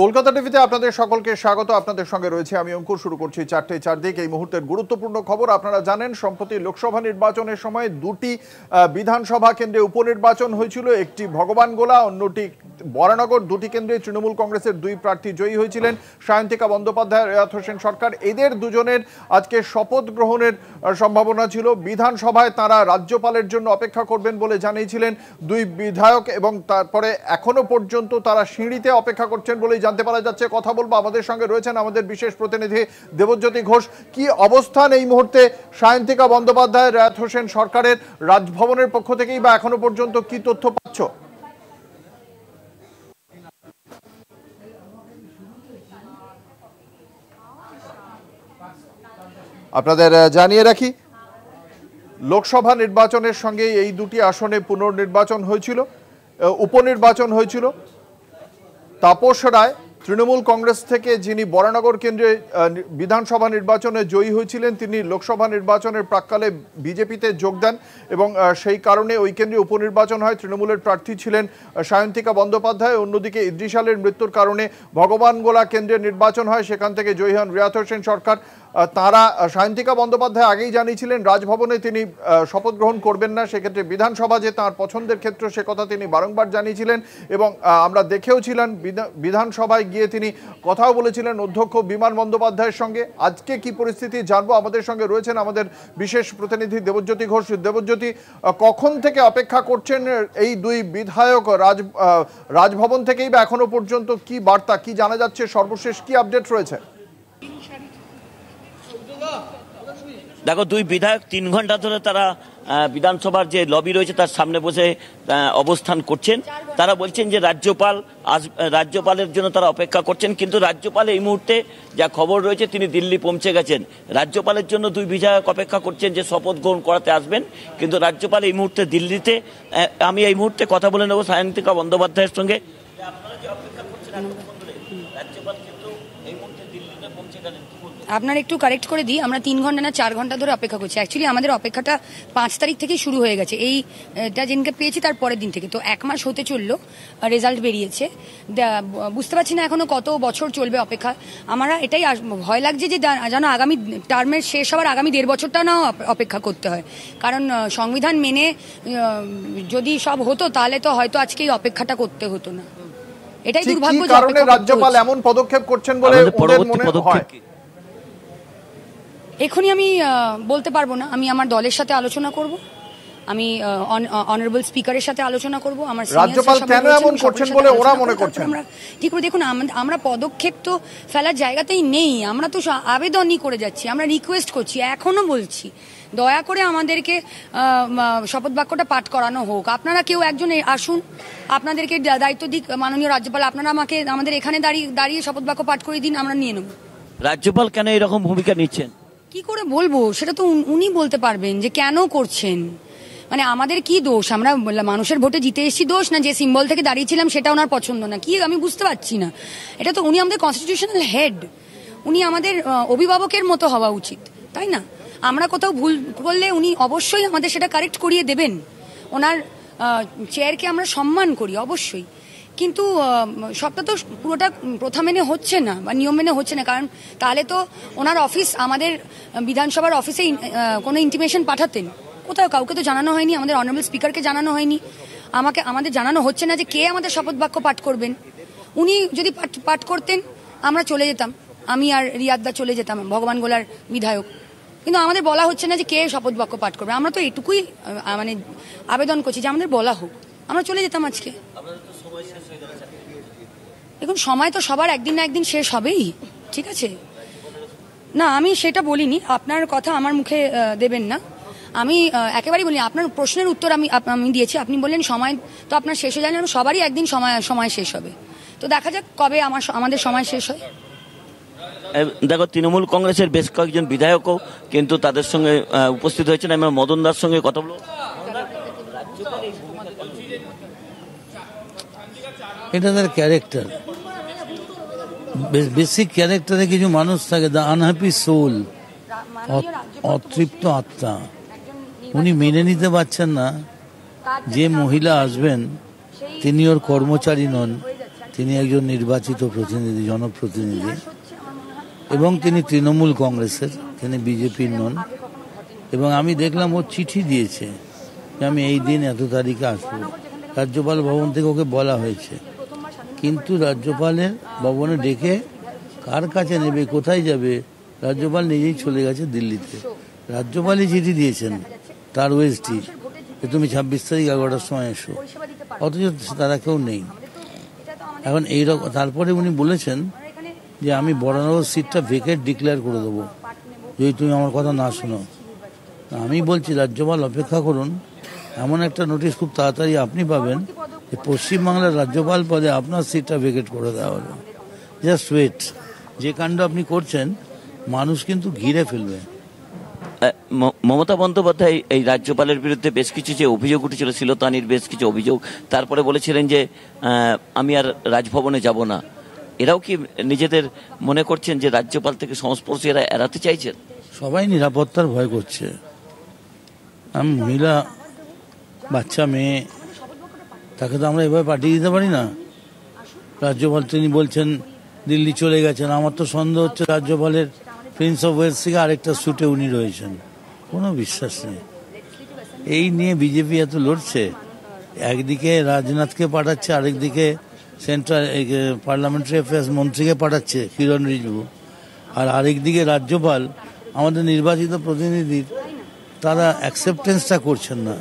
কলকাতা টিভিতে আপনাদের সকলকে স্বাগত। আপনাদের সঙ্গে রয়েছে আমি অঙ্কুর। শুরু করছি 4টে চারদিক। এই মুহূর্তের গুরুত্বপূর্ণ খবর। আপনারা জানেন সম্প্রতি লোকসভা নির্বাচনের সময় দুটি বিধানসভা কেন্দ্রে উপনির্বাচন হয়েছিল, একটি ভগবানগোলা, অন্যটি বরানগর। দুটি কেন্দ্রে তৃণমূল কংগ্রেসের দুই প্রার্থী জয়ী হয়েছিলেন, সায়ন্তিকা বন্দ্যোপাধ্যায়, রেয়াত হোসেন সরকার। এদের দুজনের আজকে শপথ গ্রহণের সম্ভাবনা ছিল। বিধানসভায় তারা রাজ্যপালের জন্য অপেক্ষা করবেন বলে জানিয়েছিলেন দুই বিধায়ক, এবং তারপরে এখনো পর্যন্ত তারা সিঁড়িতে অপেক্ষা করছেন বলে জানতে পারা যাচ্ছে। কথা বলবো, আমাদের সঙ্গে রয়েছেন আমাদের বিশেষ প্রতিনিধি দেবজ্যোতি ঘোষ। কি অবস্থান এই মুহূর্তে সায়ন্তিকা বন্দ্যোপাধ্যায়, রেয়াত হোসেন সরকারের? রাজভবনের পক্ষ থেকেই বা এখনো পর্যন্ত কি তথ্য পাচ্ছ? আপনাদের জানিয়ে রাখি, লোকসভা নির্বাচনের সঙ্গে এই দুটি আসনে পুনর্নির্বাচন হয়েছিল, উপনির্বাচন হয়েছিল। তাপস রায় তৃণমূল কংগ্রেস থেকে, যিনি বরানগর কেন্দ্রে বিধানসভা নির্বাচনে জয়ী হয়েছিলেন, তিনি লোকসভা নির্বাচনের প্রাক্কালে বিজেপিতে যোগ দেন এবং সেই কারণে ওই কেন্দ্রে উপনির্বাচন হয়। তৃণমূলের প্রার্থী ছিলেন সায়ন্তিকা বন্দ্যোপাধ্যায়। অন্যদিকে ইদ্রিস আলীর মৃত্যুর কারণে ভগবানগোলা কেন্দ্রে নির্বাচন হয়, সেখান থেকে জয়ী হন রেয়াত হোসেন সরকার। তারা, সায়ন্তিকা বন্দ্যোপাধ্যায় আগেই জানিয়েছিলেন রাজভবনে তিনি শপথ গ্রহণ করবেন না, সেক্ষেত্রে বিধানসভা যে তাঁর পছন্দের ক্ষেত্র সে কথা তিনি বারংবার জানিয়েছিলেন এবং আমরা দেখেও ছিলেন বিধানসভায় গিয়ে তিনি কথাও বলেছিলেন অধ্যক্ষ বিমান বন্দ্যোপাধ্যায়ের সঙ্গে। আজকে কি পরিস্থিতি জানবো। আমাদের সঙ্গে রয়েছেন আমাদের বিশেষ প্রতিনিধি দেবজ্যোতি ঘোষ। দেবজ্যোতি, কখন থেকে অপেক্ষা করছেন এই দুই বিধায়ক রাজভবন থেকেই, বা এখনো পর্যন্ত কি বার্তা, কি জানা যাচ্ছে, সর্বশেষ কি আপডেট রয়েছে? দেখো, দুই বিধায়ক 3 ঘন্টা ধরে তারা বিধানসভার যে লবি রয়েছে তার সামনে বসে অবস্থান করছেন। তারা বলছেন যে রাজ্যপালের জন্য তারা অপেক্ষা করছেন, কিন্তু রাজ্যপাল এই মুহূর্তে যা খবর রয়েছে তিনি দিল্লি পৌঁছে গেছেন। রাজ্যপালের জন্য দুই বিধায়ক অপেক্ষা করছেন যে শপথ গ্রহণ করাতে আসবেন, কিন্তু রাজ্যপাল এই মুহূর্তে দিল্লিতে। আমি এই মুহূর্তে কথা বলে নেব সায়ন্তিকা বন্দ্যোপাধ্যায়ের সঙ্গে। আপনারা যে অপেক্ষা করছেন রাজ্যপাল কিন্তু এই মুহূর্তে দিল্লিতে পৌঁছে গেলেন, আপনার একটু কারেক্ট করে দিই, আমরা 3 ঘন্টা না 4 ঘন্টা ধরে অপেক্ষা করছি। অ্যাকচুয়ালি আমাদের অপেক্ষাটা 5 তারিখ থেকেই শুরু হয়ে গেছে। এইটা যেদিনকে পেয়েছি তার পরের দিন থেকে, তো 1 মাস হতে চললো, রেজাল্ট বেরিয়েছে। বুঝতে পারছি না এখনো কত বছর চলবে অপেক্ষা। আমরা এটাই ভয় লাগছে যে যেন আগামী টার্মের শেষ হওয়ার আগামী 1.5 বছরটা না অপেক্ষা করতে হয়, কারণ সংবিধান মেনে যদি সব হতো তাহলে তো হয়তো আজকে এই অপেক্ষাটা করতে হতো না। এটাই দুর্ভাগ্য যে রাজ্যপাল এমন পদক্ষেপ করছেন বলে মনে হয়। এখনই আমি বলতে পারবো না। আমি আমার দলের সাথে আলোচনা করব, আমি অনারেবল স্পিকারের সাথে আলোচনা করব। আমার রাজ্যপাল কেন এমন করছেন বলে ওরা মনে করছেন? আমরা ঠিক করে দেখুন, আমরা পদক্ষেপ তো ফেলার জায়গাতেই নেই, আমরা তো আবেদনই করে যাচ্ছি, আমরা রিকোয়েস্ট করছি, এখনো বলছি দয়া করে আমাদেরকে শপথ বাক্যটা পাঠ করানো হোক। আপনারা কেউ একজন আসুন, আপনাদেরকে দায়িত্ব দিক মাননীয় রাজ্যপাল, আপনারা আমাদের এখানে দাঁড়িয়ে শপথ বাক্য পাঠ করে দিন, আমরা নিয়ে নেব। রাজ্যপাল কেন এরকম ভূমিকা নিচ্ছেন কি করে বলবো, সেটা তো উনি বলতে পারবেন যে কেন করছেন। মানে আমাদের কি দোষ? আমরা মানুষের ভোটে জিতে এসেছি দোষ, না যে সিম্বল থেকে দাঁড়িয়েছিলাম সেটা ওনার পছন্দ না? কি আমি বুঝতে পারছি না। এটা তো উনি আমাদের কনস্টিটিউশনাল হেড, উনি আমাদের অভিভাবকের মতো হওয়া উচিত, তাই না? আমরা কোথাও ভুল করলে উনি অবশ্যই আমাদের সেটা কারেক্ট করিয়ে দেবেন। ওনার চেয়ারকে আমরা সম্মান করি অবশ্যই, কিন্তু সবটা তো পুরোটা প্রথা মেনে হচ্ছে না বা নিয়ম মেনে হচ্ছে না, কারণ তাহলে তো ওনার অফিস আমাদের বিধানসভার অফিসে কোনো ইন্টিমেশন পাঠাতেন। কোথাও কাউকে তো জানানো হয়নি, আমাদের অনারেবল স্পিকারকে জানানো হয়নি, আমাদের জানানো হচ্ছে না যে কে আমাদের শপথ বাক্য পাঠ করবেন। উনি যদি পাঠ করতেন আমরা চলে যেতাম, আমি আর রিয়াদদা চলে যেতাম, ভগবানগোলার বিধায়ক, কিন্তু আমাদের বলা হচ্ছে না যে কে শপথ বাক্য পাঠ করবে। আমরা তো এটুকুই মানে আবেদন করছি যে আমাদের বলা হোক, আমরা চলে যেতাম আজকে। দেখুন, সময় তো সবার একদিন না একদিন শেষ হবেই, ঠিক আছে? না, আমি সেটা বলিনি, আপনার কথা আমার মুখে দেবেন না। আমি একেবারেই বলিনি, আপনার প্রশ্নের উত্তর আমি দিয়েছি। আপনি বললেন সময় তো আপনার শেষ হয়ে যায়, সবারই একদিন সময় শেষ হবে, তো দেখা যাক কবে আমাদের সময় শেষ হয়। দেখো, তৃণমূল কংগ্রেসের বেশ কয়েকজন বিধায়কও কিন্তু তাদের সঙ্গে উপস্থিত হয়েছেন। আমরা মদন দার সঙ্গে কথা বলবো। এটা তার ক্যারেক্টার, বেসিক ক্যারেক্টারে কিছু মানুষ থাকে, দ্য আনহ্যাপি সোল, অতৃপ্ত আত্মা। উনি মেনে নিতে পারছেন না যে মহিলা আসবেন তিনি ওর কর্মচারী নন, তিনি একজন নির্বাচিত প্রতিনিধি, জনপ্রতিনিধি, এবং তিনি তৃণমূল কংগ্রেসের, তিনি বিজেপির নন। এবং আমি দেখলাম ও চিঠি দিয়েছে যে আমি এই দিন এত তারিখে আসবো। রাজ্যপাল ভবন থেকে ওকে বলা হয়েছে, কিন্তু রাজ্যপালের ভবনে ডেকে কার কাছে নেবে, কোথায় যাবে, রাজ্যপাল নিজেই চলে গেছে দিল্লিতে। রাজ্যপালই চিঠি দিয়েছেন তার ওএসডি যে তুমি 26 তারিখ 11টার সময় এসো, অথচ তারা কেউ নেই। এখন এইরকম তারপরে উনি বলেছেন যে আমি বরানগর সিটটা ভেকেট ডিক্লেয়ার করে দেবো যদি তুমি আমার কথা না শোনো। আমি বলছি রাজ্যপাল অপেক্ষা করুন, এমন একটা নোটিশ খুব তাড়াতাড়ি আপনি পাবেন যে পশ্চিমবাংলার রাজ্যপাল পদে আপনার সিটটা ভেকেট করে দেওয়া হলো। Just wait. যে কাণ্ড আপনি করছেন মানুষ কিন্তু ঘিরে ফেলবে। মমতা বন্দ্যোপাধ্যায় এই রাজ্যপালের বিরুদ্ধে বেশ কিছু যে অভিযোগ উঠেছিল, শ্লীলতাহানির বেশ কিছু অভিযোগ, তারপরে বলেছিলেন যে আমি আর রাজভবনে যাব না। এরাও কি নিজেদের মনে করছেন যে রাজ্যপাল থেকে সংস্পর্শ এরা এড়াতে চাইছেন? সবাই নিরাপত্তার ভয় করছে। আমি মহিলা, বাচ্চা মেয়ে, তাকে তো আমরা এভাবে পাঠিয়ে দিতে পারি না। রাজ্যপাল তিনি বলছেন দিল্লি চলে গেছেন, আমার তো সন্দেহ হচ্ছে রাজ্যপালের প্রিন্স অফ ওয়েলস থেকে আরেকটা স্যুটে উনি রয়েছেন। কোনো বিশ্বাস নেই। এই নিয়ে বিজেপি এত লড়ছে, একদিকে রাজনাথকে পাঠাচ্ছে, আরেকদিকে সেন্ট্রাল পার্লামেন্টারি অ্যাফেয়ার্স মন্ত্রীকে পাঠাচ্ছে কিরণ রিজিজু, আর আরেকদিকে রাজ্যপাল আমাদের নির্বাচিত প্রতিনিধির তারা অ্যাকসেপ্টেন্সটা করছেন না।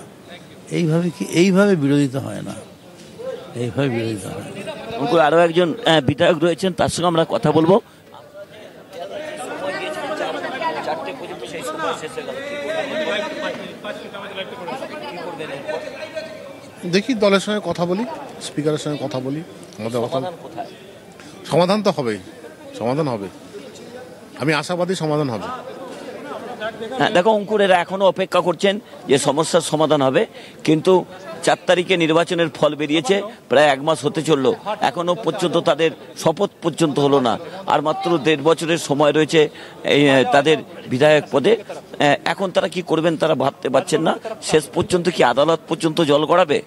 এইভাবে বিরোধিতা হয় না, এইভাবে বিরোধিতা হয় না। আরো একজন বিধায়ক রয়েছেন, তার সঙ্গে আমরা কথা বলবো। দেখি দলের সঙ্গে কথা বলি, স্পিকারের সঙ্গে কথা বলি, আমাদের সমাধান তো হবেই, সমাধান হবে। আমি আশাবাদী সমাধান হবে। দেখো অঙ্কুর, এরা এখনো অপেক্ষা করছেন যে সমস্যার সমাধান হবে, কিন্তু 4 তারিখে নির্বাচনের ফল বেরিয়েছে, প্রায় 1 মাস হতে চললো, এখনো পর্যন্ত তাদের শপথ পর্যন্ত হলো না। আর মাত্র 1.5 বছরের সময় রয়েছে তাদের বিধায়ক পদে। এখন তারা কি করবেন তারা ভাবতে পারছেন না। শেষ পর্যন্ত কি আদালত পর্যন্ত জল গড়াবে?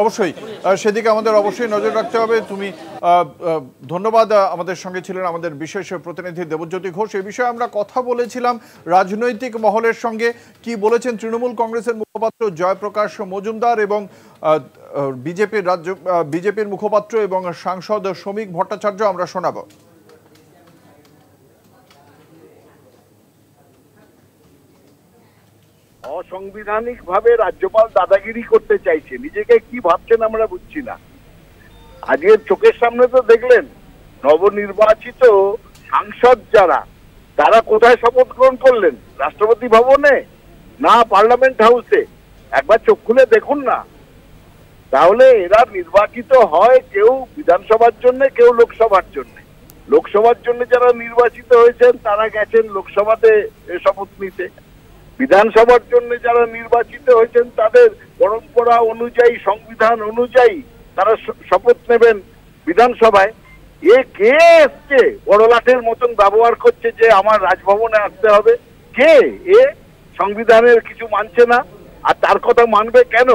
অবশ্যই সেদিকে আমাদের অবশ্যই নজর রাখতে হবে। তুমি ধন্যবাদ। আমাদের সঙ্গে ছিলেন আমাদের বিশেষ প্রতিনিধি দেবজ্যোতি ঘোষ। এই বিষয়ে আমরা কথা বলেছিলাম রাজনৈতিক মহলের সঙ্গে। কি বলেছেন তৃণমূল কংগ্রেসের মুখপাত্র জয়প্রকাশ মজুমদার এবং বিজেপির মুখপাত্র এবং সাংসদ শ্রমিক ভট্টাচার্য আমরা শোনাবো। অসাংবিধানিক ভাবে রাজ্যপাল দাদাগিরি করতে চাইছে, নিজেকে কি ভাবছেন আমরা বুঝছি না। আজকের চোখের সামনে তো দেখলেন নবনির্বাচিত সাংসদ যারা, তারা কোথায় শপথ গ্রহণ করলেন? রাষ্ট্রপতি ভবনে না পার্লামেন্ট হাউসে? একবার চোখ খুলে দেখুন না। তাহলে এরা নির্বাচিত হয় কেউ বিধানসভার জন্য, কেউ লোকসভার জন্য। লোকসভার জন্য যারা নির্বাচিত হয়েছেন তারা গেছেন লোকসভাতে শপথ নিতে। বিধানসভার জন্য যারা নির্বাচিত হয়েছেন তাদের পরম্পরা অনুযায়ী, সংবিধান অনুযায়ী তারা শপথ নেবেন বিধানসভায়। এ কে এসছে বড়লাটের মতন ব্যবহার করছে যে আমার রাজভবনে আসতে হবে? কে এ সংবিধানের কিছু মানছে না? আর তার কথা মানবে কেন?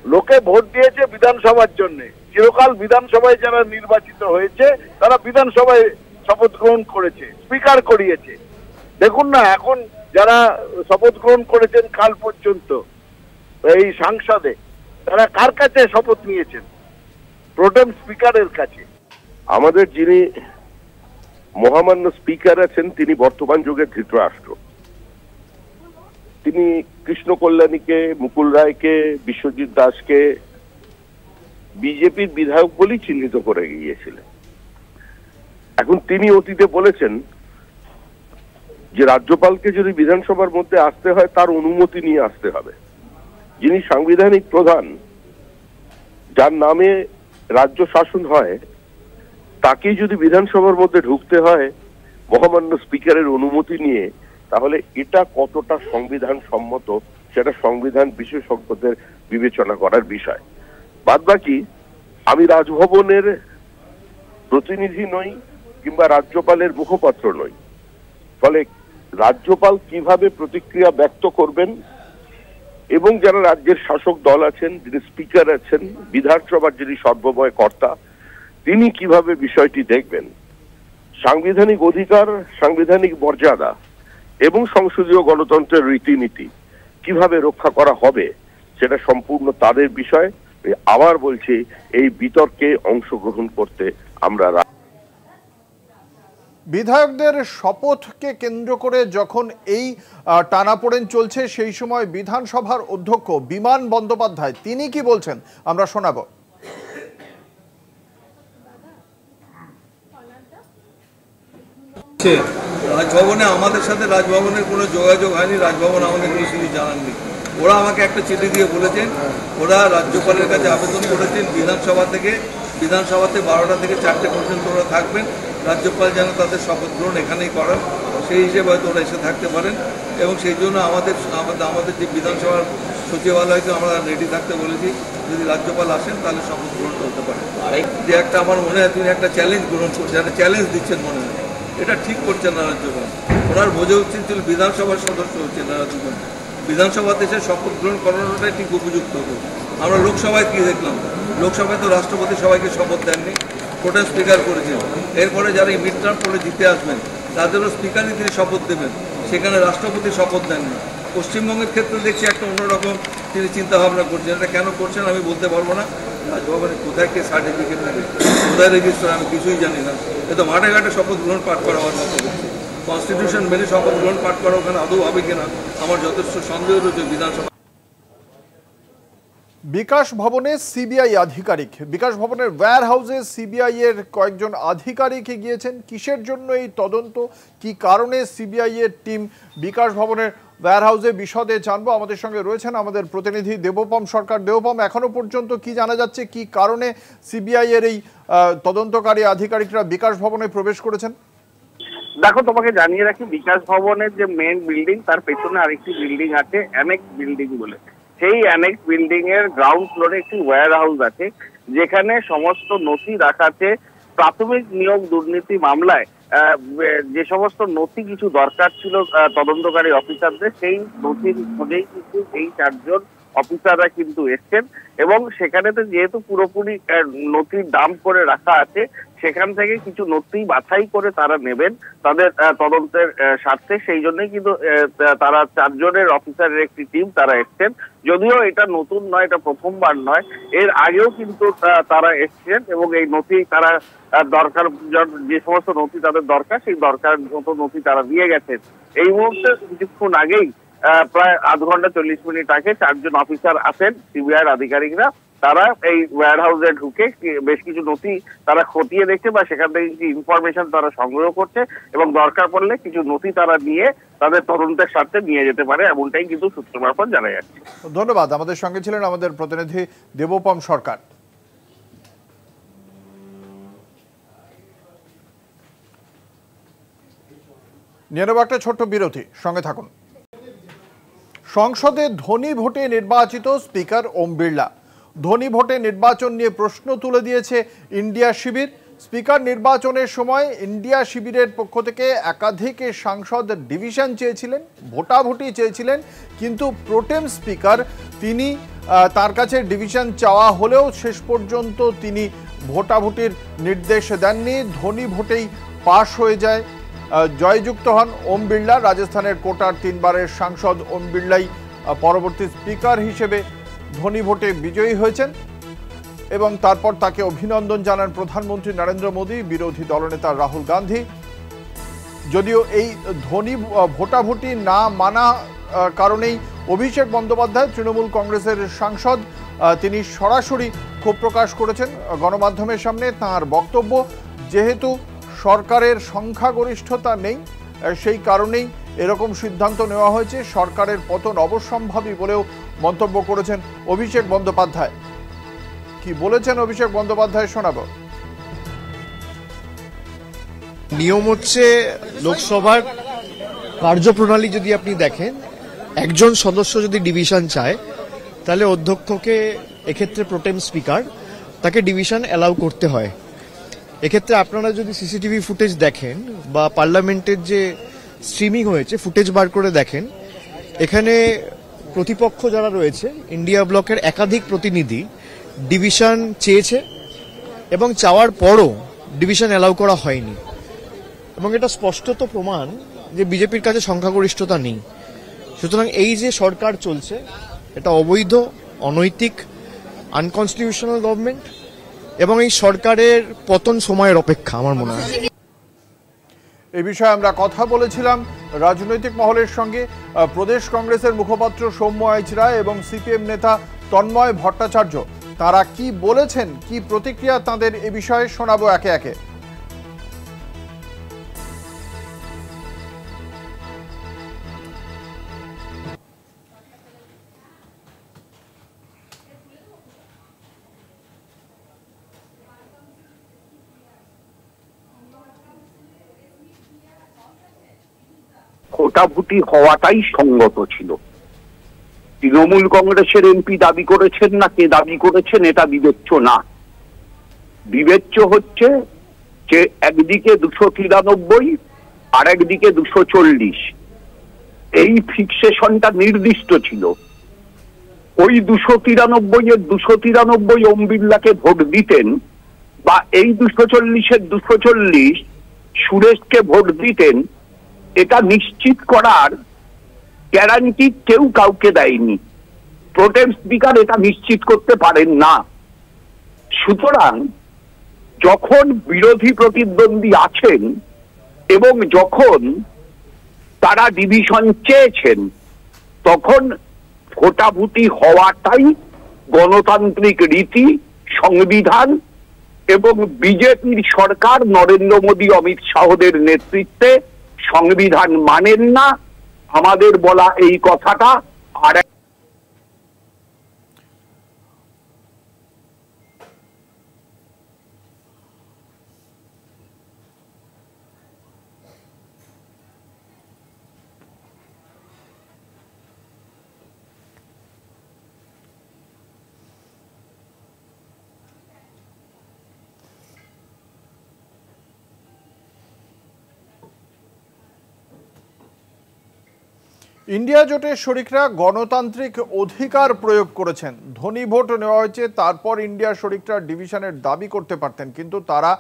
লোকে ভোট দিয়েছে বিধানসভার জন্য। চিরকাল বিধানসভায় যারা নির্বাচিত হয়েছে তারা বিধানসভায় শপথ গ্রহণ করেছে, স্পিকার করিয়েছে। দেখুন না এখন যারা শপথ গ্রহণ করেছেন কাল পর্যন্ত এই সংসদে, তারা কার কাছে শপথ নিয়েছেন? প্রোটেম স্পিকারের কাছে। আমাদের যিনি মহামান্য স্পিকার আছেন তিনি বর্তমান যুগের ধৃতরাষ্ট্র। তিনি কৃষ্ণ কল্যাণীকে, মুকুল রায়কে, বিশ্বজিৎ দাসকে বিজেপির বিধায়ক বলেই চিহ্নিত করে গিয়েছিলেন। এখন তিনি অতীতে বলেছেন যে রাজ্যপালকে যদি বিধানসভার মধ্যে আসতে হয় তার অনুমতি নিয়ে আসতে হবে। যিনি সাংবিধানিক প্রধান, যার নামে রাজ্য শাসন হয়, তাকেই যদি বিধানসভার মধ্যে ঢুকতে হয় মহামান্য স্পিকারের অনুমতি নিয়ে, তাহলে এটা কতটা সংবিধান সম্মত সেটা সংবিধান বিশেষজ্ঞদের বিবেচনা করার বিষয়। বাদবাকি আমি রাজভবনের প্রতিনিধি নই কিংবা রাজ্যপালের মুখপাত্র নই, ফলে রাজ্যপাল কিভাবে প্রতিক্রিয়া ব্যক্ত করবেন এবং যারা রাজ্যের শাসক দল আছেন, যিনি স্পিকার আছেন, বিধানসভার যিনি সর্বময় কর্তা, তিনি কিভাবে বিষয়টি দেখবেন। সাংবিধানিক অধিকার, সাংবিধানিক মর্যাদা এবং সংসদীয় গণতন্ত্রের রীতিনীতি কিভাবে রক্ষা করা হবে সেটা সম্পূর্ণ তাদের বিষয়। আবার বলছি, এই বিতর্কে অংশগ্রহণ করতে আমরা বিধায়কদের শপথকে কেন্দ্র করে যখন এই টানাপোড়েন চলছে, সেই সময় বিধানসভার অধ্যক্ষ বিমান বন্দ্যোপাধ্যায় তিনি কি বলছেন আমরা শোনাবো। রাজভবনে আমাদের সাথে রাজভবনের কোনো যোগাযোগ হয়নি, রাজভবন আমাদের কিছু জানাননি। ওরা আমাকে একটা চিঠি দিয়ে বলেছেন ওরা রাজ্যপালের কাছে আবেদন করেছেন বিধানসভাতে 12টা থেকে 4টে পর্যন্ত ওরা থাকবেন, রাজ্যপাল যেন তাদের শপথ গ্রহণ এখানেই করেন, সেই হিসেবে হয়তো ওরা এসে থাকতে পারেন। এবং সেই জন্য আমাদের যে বিধানসভার সচিবালয়কে আমরা রেডি থাকতে বলেছি, যদি রাজ্যপাল আসেন তাহলে শপথ গ্রহণটা হতে পারে। যে একটা আমার মনে হয় তিনি একটা চ্যালেঞ্জ গ্রহণ করছেন, একটা চ্যালেঞ্জ দিচ্ছেন মনে হয়, এটা ঠিক করছেন না রাজ্যপাল। ওনার বোঝা উচিত ছিল বিধানসভার সদস্য হচ্ছেন না রাজ্যপাল, বিধানসভাতে এসে শপথ গ্রহণ করানোটাই ঠিক উপযুক্ত হবে। আমরা লোকসভায় কি দেখলাম, লোকসভায় তো রাষ্ট্রপতি সবাইকে শপথ দেননি, প্রোটেম স্পিকার করেছেন। এরপরে যারা এই মিড টার্ম করে জিতে আসবেন তাদেরও স্পিকারই তিনি শপথ দেবেন, সেখানে রাষ্ট্রপতি শপথ দেননি। পশ্চিমবঙ্গের ক্ষেত্রে দেখছি একটা অন্যরকম তিনি চিন্তা ভাবনা করছেন। এটা কেন করছেন আমি বলতে পারবো না। রাজভবনে কোথায় কে সার্টিফিকেট নেবে, কোথায় রেজিস্টার, আমি কিছুই জানি না। এ তো মাঠে ঘাটে শপথ গ্রহণ পাঠ করা হওয়ার মতো হচ্ছে। কনস্টিটিউশন মেনে শপথ গ্রহণ পাঠ করা ওখানে আদৌ হবে কিনা আমার যথেষ্ট সন্দেহ রয়েছে। বিধানসভা বিকাশ ভবনে সিবিআই আধিকারিক, বিকাশ ভবনের ওয়্যার হাউসে সিবিআই এর কয়েকজন আধিকারিক গিয়েছেন। কিসের জন্য এই তদন্ত, কি কারণে সিবিআই এর টিম বিকাশ ভবনের ওয়্যার হাউসে, বিশদে জানবো। আমাদের সঙ্গে রয়েছেন আমাদের প্রতিনিধি দেবপম সরকার। দেবপম, এখনো পর্যন্ত কি জানা যাচ্ছে, কি কারণে সিবিআই এর এই তদন্তকারী আধিকারিকরা বিকাশ ভবনে প্রবেশ করেছেন? দেখো, তোমাকে জানিয়ে রাখি, বিকাশ ভবনের যে মেন বিল্ডিং তার পেছনে আরেকটি বিল্ডিং আছে, অ্যানেক্স বিল্ডিং বলে। সেই অ্যানেক্স বিল্ডিং এর গ্রাউন্ড ফ্লোরে একটি ওয়্যার হাউস আছে, যেখানে সমস্ত নথি রাখা আছে। প্রাথমিক নিয়োগ দুর্নীতি মামলায় যে সমস্ত নথি কিছু দরকার ছিল তদন্তকারী অফিসারদের, সেই নথির খোঁজেই কিন্তু এই 4 জন অফিসাররা কিন্তু এসছেন। এবং সেখানেতে যেহেতু পুরোপুরি নথি ডাম্প করে রাখা আছে, সেখান থেকে কিছু নথি বাছাই করে তারা নেবেন তাদের তদন্তের স্বার্থে। সেই জন্যই কিন্তু তারা 4 জনের অফিসারের একটি টিম তারা এসছেন। যদিও এটা নতুন নয়, এটা প্রথমবার নয়, এর আগেও কিন্তু তারা এসছেন এবং এই নথি তারা দরকার, যে সমস্ত নথি তাদের দরকার সেই দরকার মতো নথি তারা দিয়ে গেছেন। এই মুহূর্তে কিছুক্ষণ আগেই প্রায় আধ ঘন্টা 40 মিনিট আগে 4 জন অফিসার আছেন সিবিআইয়ের আধিকারিকরা। তারা এই ওয়্যার হাউসে ঢুকে বেশ কিছু নথি তারা খতিয়ে দেখছে বা সেখান থেকে কিছু ইনফরমেশন তারা সংগ্রহ করছে এবং দরকার পড়লে কিছু নথি তারা নিয়ে তাদের তদন্তের স্বার্থে নিয়ে যেতে পারে, এমনটাই কিন্তু সূত্র মারফত জানা যাচ্ছে। ধন্যবাদ। আমাদের সঙ্গে ছিলেন আমাদের প্রতিনিধি দেবপম সরকার। নিয়ে নেব একটা ছোট্ট বিরতি, সঙ্গে থাকুন। সংসদে ধ্বনি ভোটে নির্বাচিত স্পিকার ওম বিড়লা। ধ্বনি ভোটে নির্বাচন নিয়ে প্রশ্ন তুলে দিয়েছে ইন্ডিয়া শিবির। স্পিকার নির্বাচনের সময় ইন্ডিয়া শিবিরের পক্ষ থেকে একাধিক সাংসদ ডিভিশন চেয়েছিলেন, ভোটাভুটি চেয়েছিলেন, কিন্তু প্রোটেম স্পিকার তিনি তার কাছে ডিভিশন চাওয়া হলেও শেষ পর্যন্ত তিনি ভোটাভুটির নির্দেশ দেননি। ধ্বনি ভোটেই পাশ হয়ে যায়, জয়যুক্ত হন ওম বিড়লা। রাজস্থানের কোটার 3 বারের সাংসদ ওম বিড়লাই পরবর্তী স্পিকার হিসেবে ধ্বনি ভোটে বিজয়ী হয়েছেন এবং তারপর তাকে অভিনন্দন জানান প্রধানমন্ত্রী নরেন্দ্র মোদী, বিরোধী দলনেতা রাহুল গান্ধী। যদিও এই ধ্বনি ভোটাভুটি না মানা কারণেই অভিষেক বন্দ্যোপাধ্যায়, তৃণমূল কংগ্রেসের সাংসদ, তিনি সরাসরি ক্ষোভ প্রকাশ করেছেন গণমাধ্যমের সামনে। তাঁর বক্তব্য, যেহেতু সরকারের সংখ্যাগরিষ্ঠতা নেই, সেই কারণেই এরকম সিদ্ধান্ত নেওয়া হয়েছে। সরকারের পতন অবশ্যম্ভাবী বলেও মন্তব্য করেছেন অভিষেক বন্দ্যোপাধ্যায়। কি বলেছেন অভিষেক বন্দ্যোপাধ্যায় শোনাবো। নিয়ম হচ্ছে লোকসভার কার্যপ্রণালী যদি আপনি দেখেন, একজন সদস্য যদি ডিভিশন চায় তাহলে অধ্যক্ষকে, এক্ষেত্রে প্রোটেম স্পিকার, তাকে ডিভিশন অ্যালাউ করতে হয়। এক্ষেত্রে আপনারা যদি সিসিটিভি ফুটেজ দেখেন বা পার্লামেন্টের যে স্ট্রিমিং হয়েছে ফুটেজ বার করে দেখেন, এখানে প্রতিপক্ষ যারা রয়েছে ইন্ডিয়া ব্লকের একাধিক প্রতিনিধি ডিভিশন চেয়েছে এবং চাওয়ার পরও ডিভিশন অ্যালাউ করা হয়নি, এবং এটা স্পষ্টত প্রমাণ যে বিজেপির কাছে সংখ্যাগরিষ্ঠতা নেই। সুতরাং এই যে সরকার চলছে এটা অবৈধ, অনৈতিক, আনকনস্টিটিউশনাল গভর্নমেন্ট, এবং এই সরকারের পতন সময়ের অপেক্ষা আমার মনে হয়। এই বিষয়ে আমরা কথা বলেছিলাম রাজনৈতিক মহলের সঙ্গে। প্রদেশ কংগ্রেসের মুখপাত্র সৌম্য আইচ রায় এবং সিপিএম নেতা তন্ময় ভট্টাচার্য তারা কি বলেছেন, কি প্রতিক্রিয়া তাদের এ বিষয়ে শোনাবো একে একে। ভোটাভুটি হওয়াটাই সঙ্গত ছিল। তৃণমূল কংগ্রেসের এমপি দাবি করেছেন না কে দাবি করেছেন এটা বিবেচ্য না। বিবেচ্য হচ্ছে যে একদিকে 293 আর একদিকে 240, এই ফিক্সেশনটা নির্দিষ্ট ছিল। ওই 293-এর 293 ওম বিড়লাকে ভোট দিতেন, বা এই 240-এর 240 সুরেশকে ভোট দিতেন, এটা নিশ্চিত করার গ্যারান্টি কেউ কাউকে দেয়নি। প্রোটেম স্পিকার এটা নিশ্চিত করতে পারেন না। সুতরাং যখন বিরোধী প্রতিদ্বন্দ্বী আছেন এবং যখন তারা ডিভিশন চেয়েছেন, তখন ভোটাভুটি হওয়াটাই গণতান্ত্রিক রীতি, সংবিধান, এবং বিজেপির সরকার নরেন্দ্র মোদী, অমিত শাহদের নেতৃত্বে সংবিধান মানেন না। আমাদের বলা এই কথাটা আর ইন্ডিয়া জোটের শরিকরা গণতান্ত্রিক অধিকার প্রয়োগ করেছেন, ধনী ভোট নেওয়া হয়েছে, তারপর ইন্ডিয়ার শরিকরা ডিভিশনের দাবি করতে পারতেন, কিন্তু তারা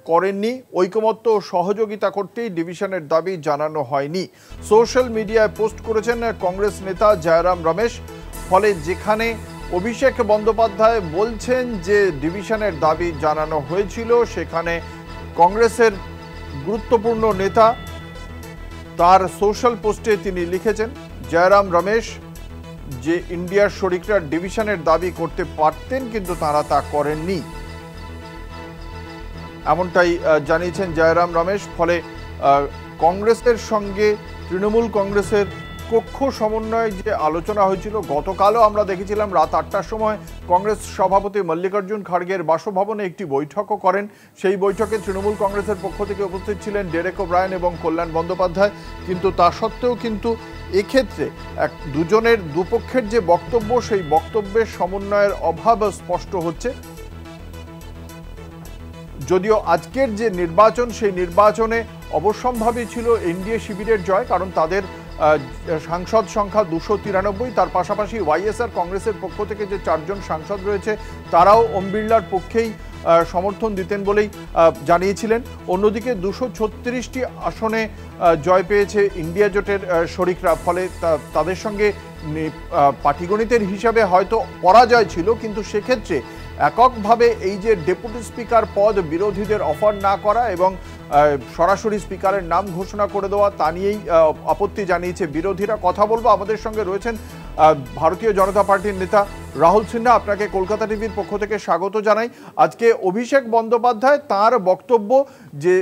করেননি। ঐকমত্য ও সহযোগিতা করতেই ডিভিশনের দাবি জানানো হয়নি। সোশ্যাল মিডিয়ায় পোস্ট করেছেন কংগ্রেস নেতা জয়রাম রমেশ। ফলে যেখানে অভিষেক বন্দ্যোপাধ্যায় বলছেন যে ডিভিশনের দাবি জানানো হয়েছিল, সেখানে কংগ্রেসের গুরুত্বপূর্ণ নেতা তার সোশ্যাল পোস্টে তিনি লিখেছেন জয়রাম রমেশ যে ইন্ডিয়ার শরিকরা ডিভিশনের দাবি করতে পারতেন কিন্তু তারা তা করেননি, এমনটাই জানিয়েছেন জয়রাম রমেশ। ফলে কংগ্রেসের সঙ্গে তৃণমূল কংগ্রেসের কক্ষ সমন্বয়ে যে আলোচনা হয়েছিল, গতকালও আমরা দেখেছিলাম রাত 8টার সময় কংগ্রেস সভাপতি মল্লিকার্জুন খাড়গের বাসভবনে একটি বৈঠকও করেন। সেই বৈঠকে তৃণমূল কংগ্রেসের পক্ষ থেকে উপস্থিত ছিলেন ডেরেক ওব্রায়েন এবং কল্যাণ বন্দ্যোপাধ্যায়। কিন্তু তা সত্ত্বেও কিন্তু এক্ষেত্রে দুজনের দুপক্ষের যে বক্তব্য, সেই বক্তব্যের সমন্বয়ের অভাব স্পষ্ট হচ্ছে। যদিও আজকের যে নির্বাচন, সেই নির্বাচনে অবশ্যম্ভাবী ছিল এনডিএ শিবিরের জয়, কারণ তাদের সাংসদ সংখ্যা 293। তার পাশাপাশি ওয়াইএসআর কংগ্রেসের পক্ষ থেকে যে 4 জন সাংসদ রয়েছে তারাও ওম বিড়লার পক্ষেই সমর্থন দিতেন বলেই জানিয়েছিলেন। অন্যদিকে 236টি আসনে জয় পেয়েছে ইন্ডিয়া জোটের শরিকরা। ফলে তাদের সঙ্গে পাটিগণিতের হিসাবে হয়তো পরাজয় ছিল, কিন্তু সেক্ষেত্রে এককভাবে এই যে ডেপুটি স্পিকার পদ বিরোধীদের অফার না করা এবং সরাসরি স্পিকারের নাম ঘোষণা করে দেওয়া, তা নিয়েই আপত্তি জানিয়েছে বিরোধীরা। কথা বলবো, আমাদের সঙ্গে রয়েছেন ভারতীয় জনতা পার্টির নেতা রাহুল সিনহা। আপনাকে কলকাতা টিভির পক্ষ থেকে স্বাগত জানাই। আজকে অভিষেক বন্দ্যোপাধ্যায় তার বক্তব্য যে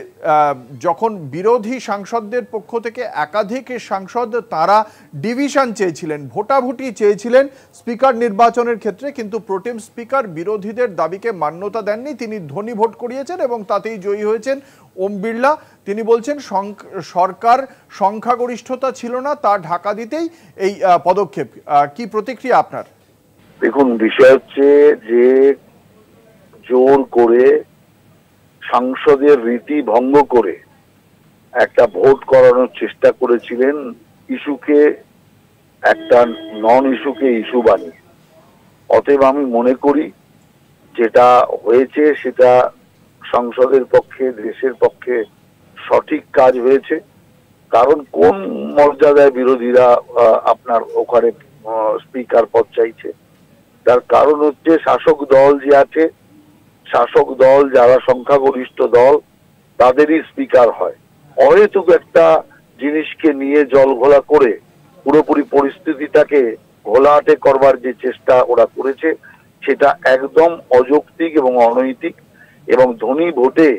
যখন বিরোধী সাংসদদের পক্ষ থেকে একাধিক সাংসদ তারা ডিভিশন চেয়েছিলেন, ভোটাভুটি চেয়েছিলেন স্পিকার নির্বাচনের ক্ষেত্রে, কিন্তু প্রোটেম স্পিকার বিরোধীদের দাবিকে মান্যতা দেননি। তিনি ধ্বনি ভোট করিয়েছেন এবং তাতেই জয়ী হয়েছেন ওম বিড়লা। তিনি বলছেন সরকার সংখ্যাগরিষ্ঠতা ছিল না, তা ঢাকা দিতেই এই পদক্ষেপ। কি প্রতিক্রিয়া আপনার? দেখুন, বিষয় হচ্ছে যে জোর করে সংসদের রীতি ভঙ্গ করে একটা ভোট করানোর চেষ্টা করেছিলেন, ইস্যুকে একটা নন ইস্যুকে ইস্যু বানিয়ে। অতএব আমি মনে করি যেটা হয়েছে সেটা সংসদের পক্ষে, দেশের পক্ষে সঠিক কাজ হয়েছে। কারণ কোন মর্যাদায় বিরোধীরা আপনার ওখানে স্পিকার পদ চাইছে? তার কারণ হচ্ছে শাসক দল যে আছে, শাসক দল যারা সংখ্যাগরিষ্ঠ দল তাদেরই স্পিকার হয়। অহেতুক একটা জিনিসকে নিয়ে জল ঘোলা করে পুরোপুরি পরিস্থিতিটাকে ঘোলাটে করবার যে চেষ্টা ওরা করেছে সেটা একদম অযৌক্তিক এবং অনৈতিক। এবং ধনী ভোটে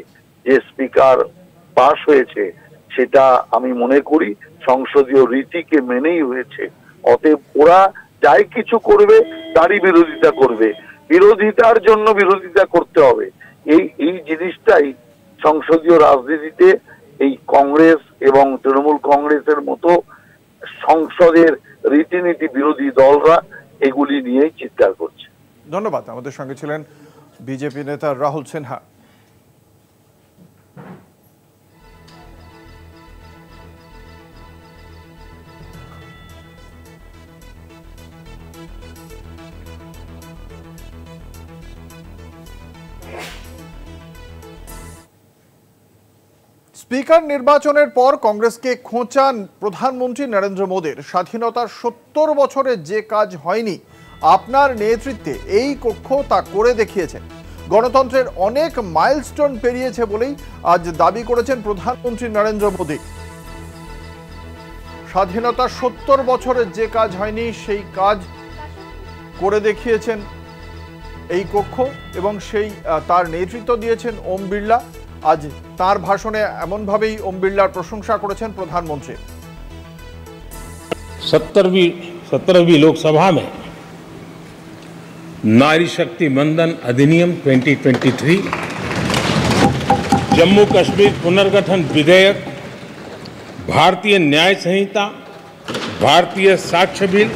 যে স্পিকার পাশ হয়েছে সেটা আমি মনে করি সংসদীয় রীতিকে মেনেই হয়েছে। অতএব ওরা যাই কিছু করবে তারই বিরোধিতা করবে, বিরোধিতার জন্য বিরোধিতা করতে হবে। এই জিনিসটাই সংসদীয় রাজনীতিতে এই কংগ্রেস এবং তৃণমূল কংগ্রেসের মতো সংসদের রীতিনীতি বিরোধী দলরা এগুলি নিয়েই চিৎকার করছে। ধন্যবাদ। আমাদের সঙ্গে ছিলেন বিজেপি নেতা রাহুল সিনহা। স্পিকার নির্বাচনের পর কংগ্রেসকে খোঁচান প্রধানমন্ত্রী নরেন্দ্র মোদীর। স্বাধীনতার ৭০ বছরে যে কাজ হয়নি আপনার নেতৃত্বে এই কক্ষ তা করে দেখিয়েছে। গণতন্ত্রের অনেক মাইলস্টোন পেরিয়েছে বলেই আজ দাবি করেছেন প্রধানমন্ত্রী নরেন্দ্র মোদী। স্বাধীনতার ৭০ বছরে যে কাজ হয়নি সেই কাজ করে দেখিয়েছেন এই কক্ষ এবং তার নেতৃত্ব দিয়েছেন ওম বিড়লা। আজ তার ভাষণে এমনভাবেই ওম বিড়লার প্রশংসা করেছেন প্রধানমন্ত্রী। 17वीं लोकसभा में नारी शक्ति वंदन अधिनियम 2023, जम्मू कश्मीर पुनर्गठन विधेयक, भारतीय न्याय संहिता, भारतीय साक्ष्य बिल,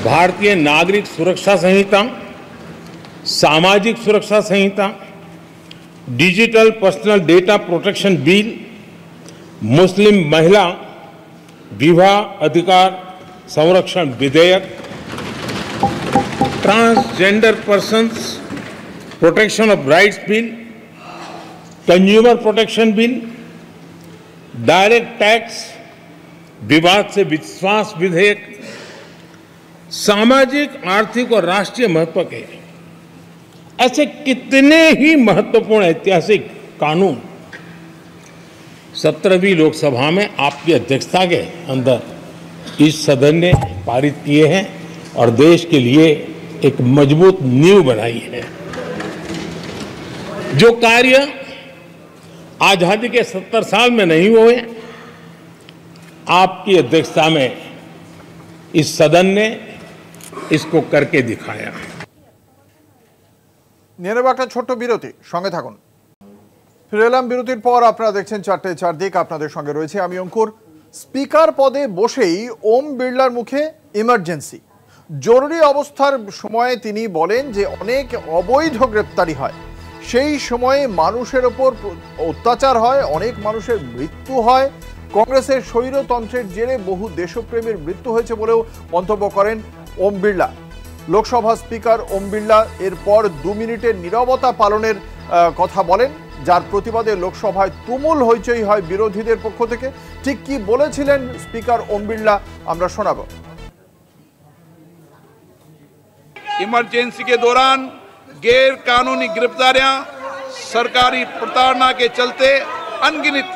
भारतीय नागरिक सुरक्षा संहिता, सामाजिक सुरक्षा संहिता, digital personal data protection bill, मुस्लिम महिला विवाह अधिकार संरक्षण विधेयक, transgender persons protection of rights bill, consumer protection bill, direct tax विवाद से विश्वास विधेयक, सामाजिक, आर्थिक और राष्ट्रीय महत्व के ऐसे कितने ही महत्वपूर्ण ऐतिहासिक कानून 17वीं लोकसभा में आपकी अध्यक्षता के अंदर इस सदन ने पारित किए हैं और देश के लिए एक मजबूत नींव बनाई है। जो कार्य आजादी के 70 साल में नहीं हुए, आपकी अध्यक्षता में इस सदन ने इसको करके दिखाया। নিয়ে নেব একটা ছোট্ট বিরতি, সঙ্গে থাকুন। ফিরে এলাম বিরতির পর। আপনারা দেখছেন 4টে 4 দিক, আপনাদের সঙ্গে রয়েছে আমি অঙ্কুর। স্পিকার পদে বসেই ওম বিড়লার মুখে ইমার্জেন্সি। জরুরি অবস্থার সময়ে তিনি বলেন যে অনেক অবৈধ গ্রেপ্তারি হয়, সেই সময়ে মানুষের ওপর অত্যাচার হয়, অনেক মানুষের মৃত্যু হয়। কংগ্রেসের স্বৈরতন্ত্রের জেরে বহু দেশপ্রেমীর মৃত্যু হয়েছে বলেও মন্তব্য করেন ওম বিড়লা। লোকসভা স্পিকার ওম বিড়লা এরপর 2 মিনিটের নীরবতা পালনের কথা বলেন, যার প্রতিবাদে লোকসভায় তুমুল হইচই হয় বিরোধীদের পক্ষ থেকে। ঠিক কি বলেছিলেন স্পিকার ওম বিড়লা আমরা শোনাবো। इमरजेंसी के दौरान गैर कानूनी गिरफ्तारियां, सरकारी प्रताड़ना के चलते अनगिनत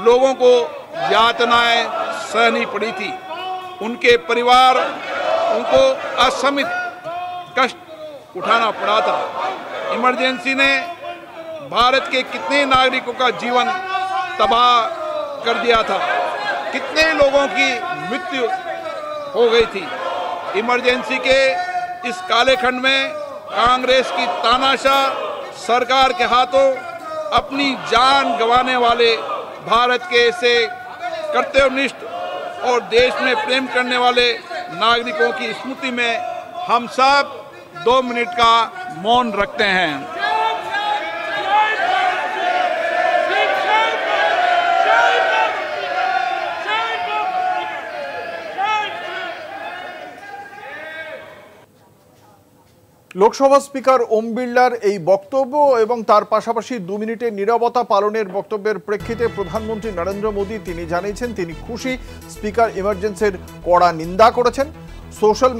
लोगों को यातनाएं सहनी पड़ी थी। उनके परिवार उनको असमित कष्ट उठाना पड़ा था। इमरजेंसी ने भारत के कितने नागरिकों का जीवन तबाह कर दिया था, कितने लोगों की मृत्यु हो गई थी। इमरजेंसी के इस काले खंड में कांग्रेस की तानाशाह सरकार के हाथों अपनी जान गंवाने वाले भारत के ऐसे कर्तव्यनिष्ठ और देश में प्रेम करने वाले नागरिकों की स्मृति में हम सब 2 मिनट का मौन रखते हैं। লোকসভা স্পিকার ওম বিড়লার এই বক্তব্য এবং তার পাশাপাশি 2 মিনিটের নীরবতা পালনের বক্তব্যের প্রেক্ষিতে প্রধানমন্ত্রী নরেন্দ্র মোদী তিনি জানিয়েছেন তিনি খুশি। স্পিকার ইমার্জেন্সির কড়া নিন্দা করেছেন। সোশ্যাল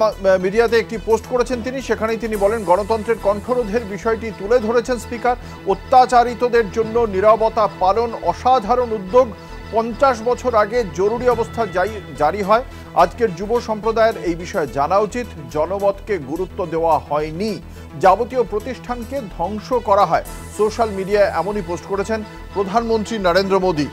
মিডিয়াতে একটি পোস্ট করেছেন তিনি, সেখানেই তিনি বলেন গণতন্ত্রের কণ্ঠরোধের বিষয়টি তুলে ধরেছেন স্পিকার। অত্যাচারিতদের জন্য নীরবতা পালন অসাধারণ উদ্যোগ। 50 বছর আগে জরুরি অবস্থা জারি হয়। আজকের যুব সম্প্রদায়ের এই বিষয়ে জানা উচিত। জনমতকে গুরুত্ব দেওয়া হয়নি, যাবতীয় প্রতিষ্ঠানকে ধ্বংস করা হয়। সোশ্যাল মিডিয়ায় এমনই পোস্ট করেছেন প্রধানমন্ত্রী নরেন্দ্র মোদী।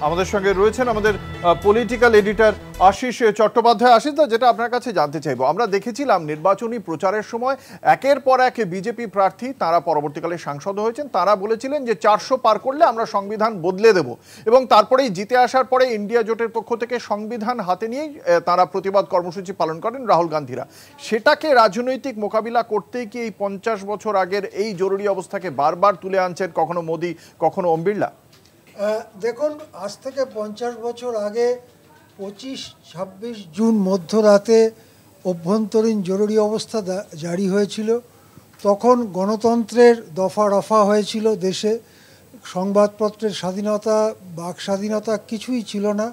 আমাদের সঙ্গে রয়েছেন আমাদের পলিটিক্যাল এডিটর আশিস চট্টোপাধ্যায়। আশিস দা, যেটা আপনার কাছে জানতে চাইবো, আমরা দেখেছিলাম নির্বাচনী প্রচারের সময় একের পর এক বিজেপি প্রার্থী তারা পরবর্তীকালে সাংসদ হয়েছেন, তারা বলেছিলেন যে 400 পার করলে আমরা সংবিধান বদলে দেব, এবং তারপরেই জিতে আসার পরে ইন্ডিয়া জোটের পক্ষ থেকে সংবিধান হাতে নিয়েই তারা প্রতিবাদ কর্মসূচি পালন করেন রাহুল গান্ধীরা। সেটাকে রাজনৈতিক মোকাবিলা করতেই কি এই 50 বছর আগের এই জরুরি অবস্থাকে বারবার তুলে আনছেন কখনো মোদী কখনো ওম বিড়লা? দেখুন, আজ থেকে 50 বছর আগে 25-26 জুন মধ্যরাতে অভ্যন্তরীণ জরুরি অবস্থা জারি হয়েছিল। তখন গণতন্ত্রের দফা রফা হয়েছিল দেশে, সংবাদপত্রের স্বাধীনতা, বাক স্বাধীনতা কিছুই ছিল না।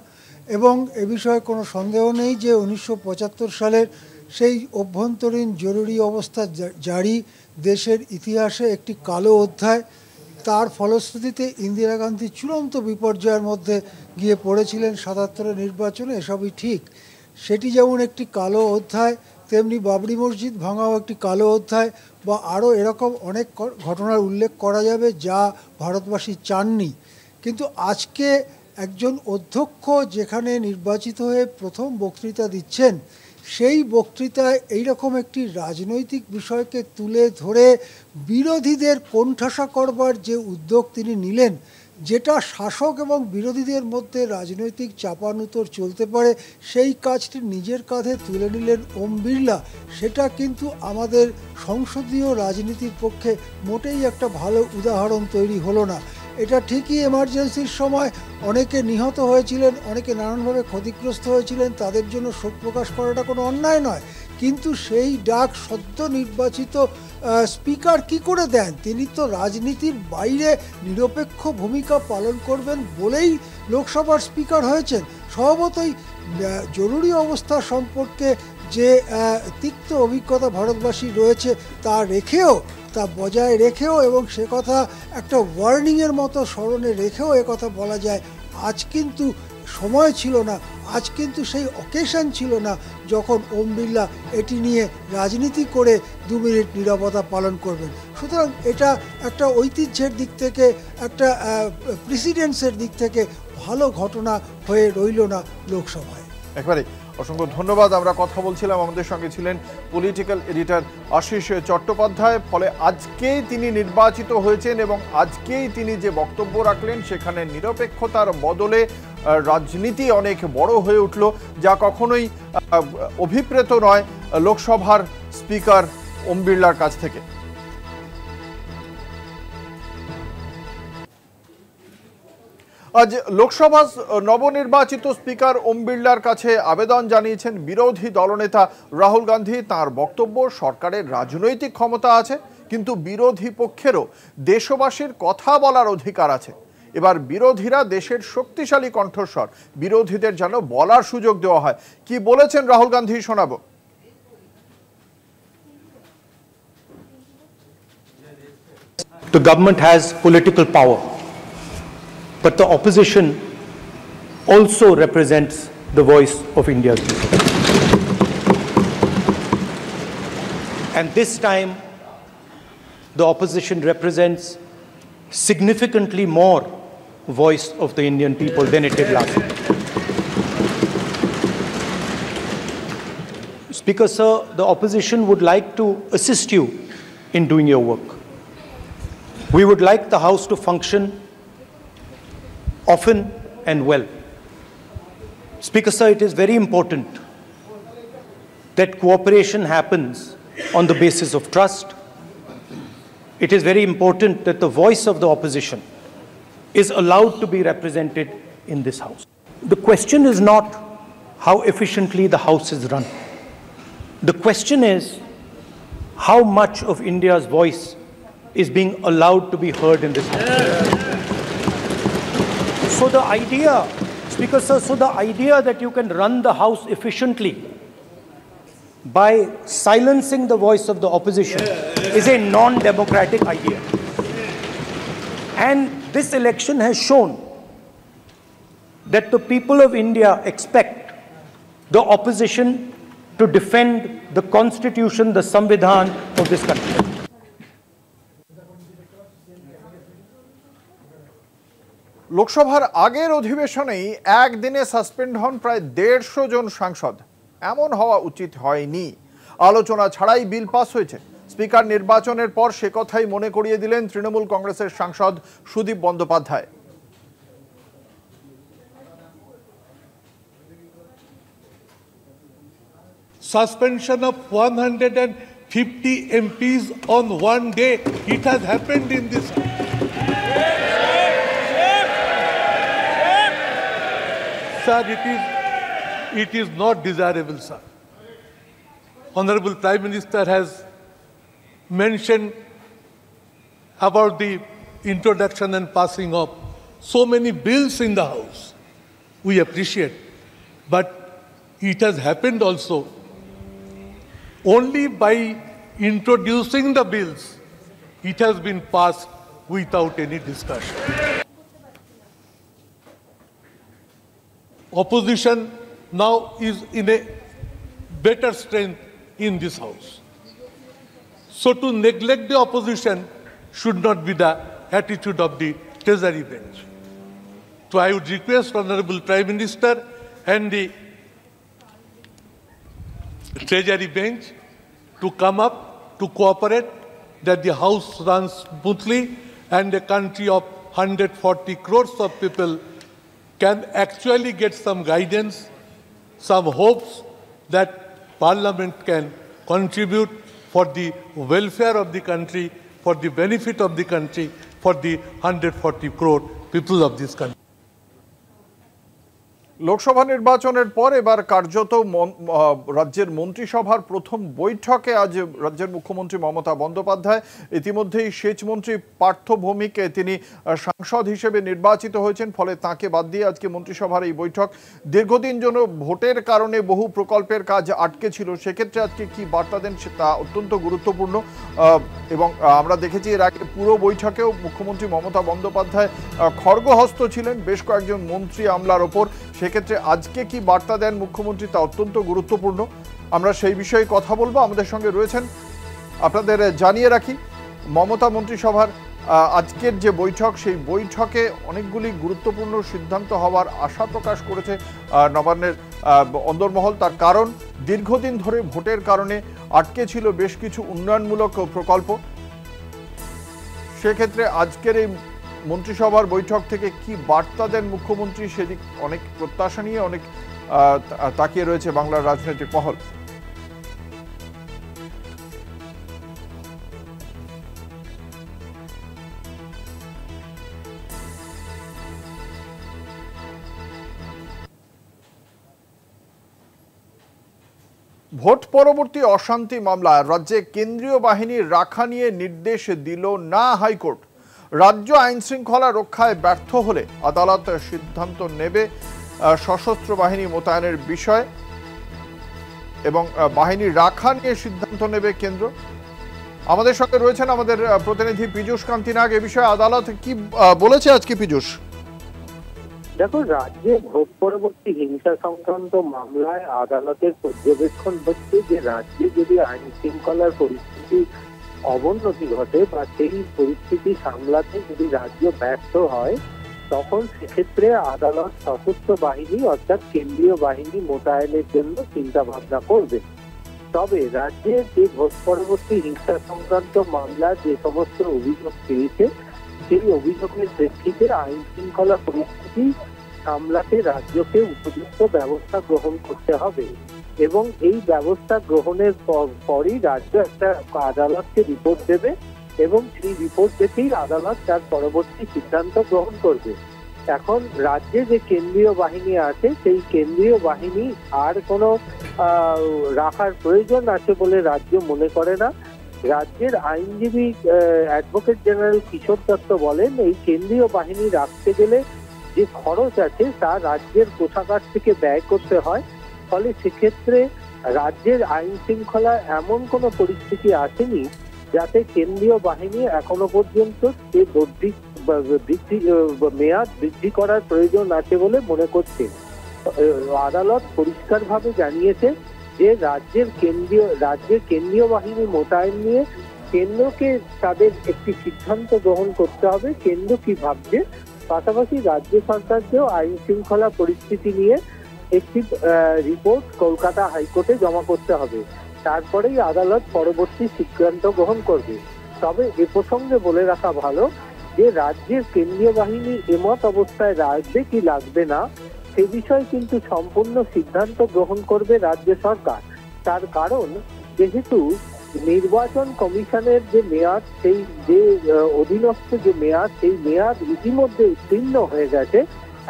এবং এ বিষয়ে কোনো সন্দেহ নেই যে 1975 সালের সেই অভ্যন্তরীণ জরুরি অবস্থা জারি দেশের ইতিহাসে একটি কালো অধ্যায়। তার ফলশ্রুতিতে ইন্দিরা গান্ধী চূড়ান্ত বিপর্যয়ের মধ্যে গিয়ে পড়েছিলেন 77-এর নির্বাচনে, এসবই ঠিক। সেটি যেমন একটি কালো অধ্যায়, তেমনি বাবরি মসজিদ ভাঙাও একটি কালো অধ্যায়, বা আরও এরকম অনেক ঘটনার উল্লেখ করা যাবে যা ভারতবাসী চাননি। কিন্তু আজকে একজন অধ্যক্ষ যেখানে নির্বাচিত হয়ে প্রথম বক্তৃতা দিচ্ছেন, সেই বক্তৃতায় এইরকম একটি রাজনৈতিক বিষয়কে তুলে ধরে বিরোধীদের কোণঠাসা করবার যে উদ্যোগ তিনি নিলেন, যেটা শাসক এবং বিরোধীদের মধ্যে রাজনৈতিক চাপানুতর চলতে পারে, সেই কাজটি নিজের কাঁধে তুলে নিলেন ওম বিড়লা। সেটা কিন্তু আমাদের সংসদীয় রাজনীতির পক্ষে মোটেই একটা ভালো উদাহরণ তৈরি হলো না। এটা ঠিকই এমার্জেন্সির সময় অনেকে নিহত হয়েছিলেন, অনেকে নানানভাবে ক্ষতিগ্রস্ত হয়েছিলেন, তাদের জন্য শোক প্রকাশ করাটা কোনো অন্যায় নয়। কিন্তু সেই ডাক সদ্য নির্বাচিত স্পিকার কি করে দেন? তিনি তো রাজনীতির বাইরে নিরপেক্ষ ভূমিকা পালন করবেন বলেই লোকসভার স্পিকার হয়েছেন। স্বভাবতই জরুরি অবস্থা সম্পর্কে যে তিক্ত অভিজ্ঞতা ভারতবাসী রয়েছে তা বজায় রেখেও এবং সে কথা একটা ওয়ার্নিংয়ের মতো স্মরণে রেখেও কথা বলা যায়, আজ কিন্তু সময় ছিল না, আজ কিন্তু সেই অকেশন ছিল না যখন ওম বিড়লা এটি নিয়ে রাজনীতি করে 2 মিনিট নীরবতা পালন করবেন। সুতরাং এটা একটা ঐতিহ্যের দিক থেকে, একটা প্রেসিডেন্সের দিক থেকে ভালো ঘটনা হয়ে রইল না লোকসভায়। একবারে অসংখ্য ধন্যবাদ। আমরা কথা বলছিলাম, আমাদের সঙ্গে ছিলেন পলিটিক্যাল এডিটর আশিস চট্টোপাধ্যায়। ফলে আজকেই তিনি নির্বাচিত হয়েছেন এবং আজকেই তিনি যে বক্তব্য রাখলেন সেখানে নিরপেক্ষতার বদলে রাজনীতি অনেক বড় হয়ে উঠল, যা কখনোই অভিপ্রেত নয় লোকসভার স্পিকার ওম বিড়লার কাছ থেকে। আজ লোকসভা নবনির্বাচিত স্পিকার ওম বিড়লার কাছে আবেদন জানিয়েছেন বিরোধী দলনেতা রাহুল গান্ধী। তার বক্তব্য, সরকারের রাজনৈতিক ক্ষমতা আছে, কিন্তু বিরোধী পক্ষেরও দেশবাসীর কথা বলার অধিকার আছে। এবার বিরোধীরা দেশের শক্তিশালী কণ্ঠস্বর, বিরোধীদের যেন বলার সুযোগ দেওয়া হয়। কি বলেছেন রাহুল গান্ধী শোনাবো। The government has political power, but the opposition also represents the voice of India's people. And this time, the opposition represents significantly more voice of the Indian people than it did last time. Speaker, sir, the opposition would like to assist you in doing your work. We would like the House to function often and well. Speaker Sir, it is very important that cooperation happens on the basis of trust. It is very important that the voice of the opposition is allowed to be represented in this House. The question is not how efficiently the House is run. The question is how much of India's voice is being allowed to be heard in this House. So the idea, Speaker Sir, the idea that you can run the House efficiently by silencing the voice of the opposition is a non-democratic idea. And this election has shown that the people of India expect the opposition to defend the constitution, the Samvidhan of this country. লোকসভার আগের অধিবেশনেই একদিনে suspend হন প্রায় 150 জন সাংসদ। এমন হওয়া উচিত হয়নি। আলোচনা ছাড়াই বিল পাস হয়েছে। স্পিকার নির্বাচনের পর সে কথাই মনে করিয়ে দিলেন তৃণমূল কংগ্রেসের সাংসদ Sudip Bandyopadhyay. Suspension of 150 MPs on one day. It has happened in this. Sir, it is not desirable, sir. Honorable Prime Minister has mentioned about the introduction and passing of so many bills in the House. We appreciate. But it has happened also only by introducing the bills. It has been passed without any discussion. Opposition now is in a better strength in this House. So to neglect the opposition should not be the attitude of the Treasury bench. So I would request Honorable Prime Minister and the Treasury bench to come up, to cooperate, that the House runs smoothly and a country of 140 crores of people can actually get some guidance, some hopes that Parliament can contribute for the welfare of the country, for the benefit of the country, for the 140 crore people of this country. Lok Sabha নির্বাচনের পর এবার কার্যত রাজ্যের মন্ত্রিসভার প্রথম বৈঠকে আজ রাজ্যের মুখ্যমন্ত্রী মমতা বন্দ্যোপাধ্যায় ইতিমধ্যেই সেচ মন্ত্রী পার্থ ভৌমিক তিনি সাংসদ হিসেবে নির্বাচিত হয়েছেন, ফলে তাকে বাদ দিয়ে আজকে মন্ত্রিসভার এই বৈঠক। দীর্ঘদিন জন্য ভোটের কারণে বহু প্রকল্পের কাজ আটকে ছিল, সেক্ষেত্রে আজকে কি বার্তা দেন তা অত্যন্ত গুরুত্বপূর্ণ। এবং আমরা দেখেছি এর আগে পুরো বৈঠকেও মুখ্যমন্ত্রী মমতা বন্দ্যোপাধ্যায় খড়গহস্ত ছিলেন বেশ কয়েকজন মন্ত্রী আমলার ওপর। সেক্ষেত্রে আজকে কি বার্তা দেন মুখ্যমন্ত্রী তা অত্যন্ত গুরুত্বপূর্ণ। আমরা সেই বিষয়ে কথা বলবো। আমাদের সঙ্গে রয়েছেন, আপনাদের জানিয়ে রাখি, মমতা মন্ত্রিসভার আজকের যে বৈঠক, সেই বৈঠকে অনেকগুলি গুরুত্বপূর্ণ সিদ্ধান্ত হওয়ার আশা প্রকাশ করেছে নবান্নের অন্দরমহল। তার কারণ দীর্ঘদিন ধরে ভোটের কারণে আটকে ছিল বেশ কিছু উন্নয়নমূলক প্রকল্প। সেক্ষেত্রে আজকের এই মন্ত্রিসভার বৈঠক থেকে কি বার্তা দেন মুখ্যমন্ত্রী, সেদিক অনেক প্রত্যাশা নিয়ে অনেক তাকিয়ে রয়েছে বাংলার রাজনৈতিক মহল। ভোট পরবর্তী অশান্তি মামলায় রাজ্যে কেন্দ্রীয় বাহিনী রাখা নিয়ে নির্দেশ দিল না হাইকোর্ট। রাজ্য আইন শৃঙ্খলা রক্ষায় ব্যর্থ হলে আদালত সিদ্ধান্ত নেবে সশস্ত্র বাহিনী মোতায়েনের বিষয়ে এবং বাহিনী রাখা নিয়ে সিদ্ধান্ত নেবে কেন্দ্র। আমাদের সঙ্গে রয়েছেন আমাদের প্রতিনিধি পীযূষ কান্তি নাগ। এ বিষয়ে আদালত কি বলেছে আজকে পীযূষ? দেখো, রাজ্যে ভোট পরবর্তী হিংসা সংক্রান্ত মামলায় আদালতের পর্যবেক্ষণ হচ্ছে যে রাজ্যে যদি আইন শৃঙ্খলার পরিস্থিতি অবনতি ঘটে বা সেই পরিস্থিতি সামলাতে যদি রাজ্য ব্যর্থ হয়, তখন সেক্ষেত্রে আদালত সশস্ত্র বাহিনী অর্থাৎ কেন্দ্রীয় বাহিনী মোতায়েনের জন্য চিন্তা ভাবনা করবে। তবে রাজ্যে যে ভোট পরবর্তী হিংসা সংক্রান্ত মামলা যে সমস্ত অভিযোগ পেয়েছে, সেই অভিযোগের প্রেক্ষিতে আইন শৃঙ্খলা পরিস্থিতি সামলাতে রাজ্যকে উপযুক্ত ব্যবস্থা গ্রহণ করতে হবে এবং এই ব্যবস্থা গ্রহণের পরই রাজ্য একটা আদালতকে রিপোর্ট দেবে এবং সেই রিপোর্ট দেখেই আদালত তার পরবর্তী সিদ্ধান্ত গ্রহণ করবে। এখন রাজ্যে যে কেন্দ্রীয় বাহিনী আছে সেই কেন্দ্রীয় বাহিনী আর কোনো রাখার প্রয়োজন আছে বলে রাজ্য মনে করে না। রাজ্যের আইনজীবী অ্যাডভোকেট জেনারেল কিশোর দত্ত বলেন, এই কেন্দ্রীয় বাহিনী রাখতে গেলে যে খরচ আছে তা রাজ্যের কোষাগার থেকে ব্যয় করতে হয়, ফলে সেক্ষেত্রে রাজ্যের আইন শৃঙ্খলা এমন কোনো পরিস্থিতি আসেনি যাতে কেন্দ্রীয় বাহিনী এখনো পর্যন্ত যে মেয়াদ বৃদ্ধি করার প্রয়োজন আছে বলে মনে করছে। আদালত পরিষ্কারভাবে জানিয়েছে যে রাজ্যের কেন্দ্রীয় বাহিনী মোতায়েন নিয়ে কেন্দ্রকে তাদের একটি সিদ্ধান্ত গ্রহণ করতে হবে, কেন্দ্র কি ভাবছে। পাশাপাশি রাজ্য সরকারকেও আইন শৃঙ্খলা পরিস্থিতি নিয়ে একটি রিপোর্ট কলকাতা হাইকোর্টে জমা করতে হবে, তারপরেই আদালত পরবর্তী সিদ্ধান্ত গ্রহণ করবে। তবে এ প্রসঙ্গে বলে রাখা ভালো যে রাজ্যের কেন্দ্রীয় বাহিনী এমত অবস্থায় রাখবে কি লাগবে না সে বিষয়ে কিন্তু সম্পূর্ণ সিদ্ধান্ত গ্রহণ করবে রাজ্য সরকার। তার কারণ যেহেতু নির্বাচন কমিশনের যে মেয়াদ, সেই যে অধীনস্থ যে মেয়াদ, সেই মেয়াদ ইতিমধ্যে উত্তীর্ণ হয়ে গেছে।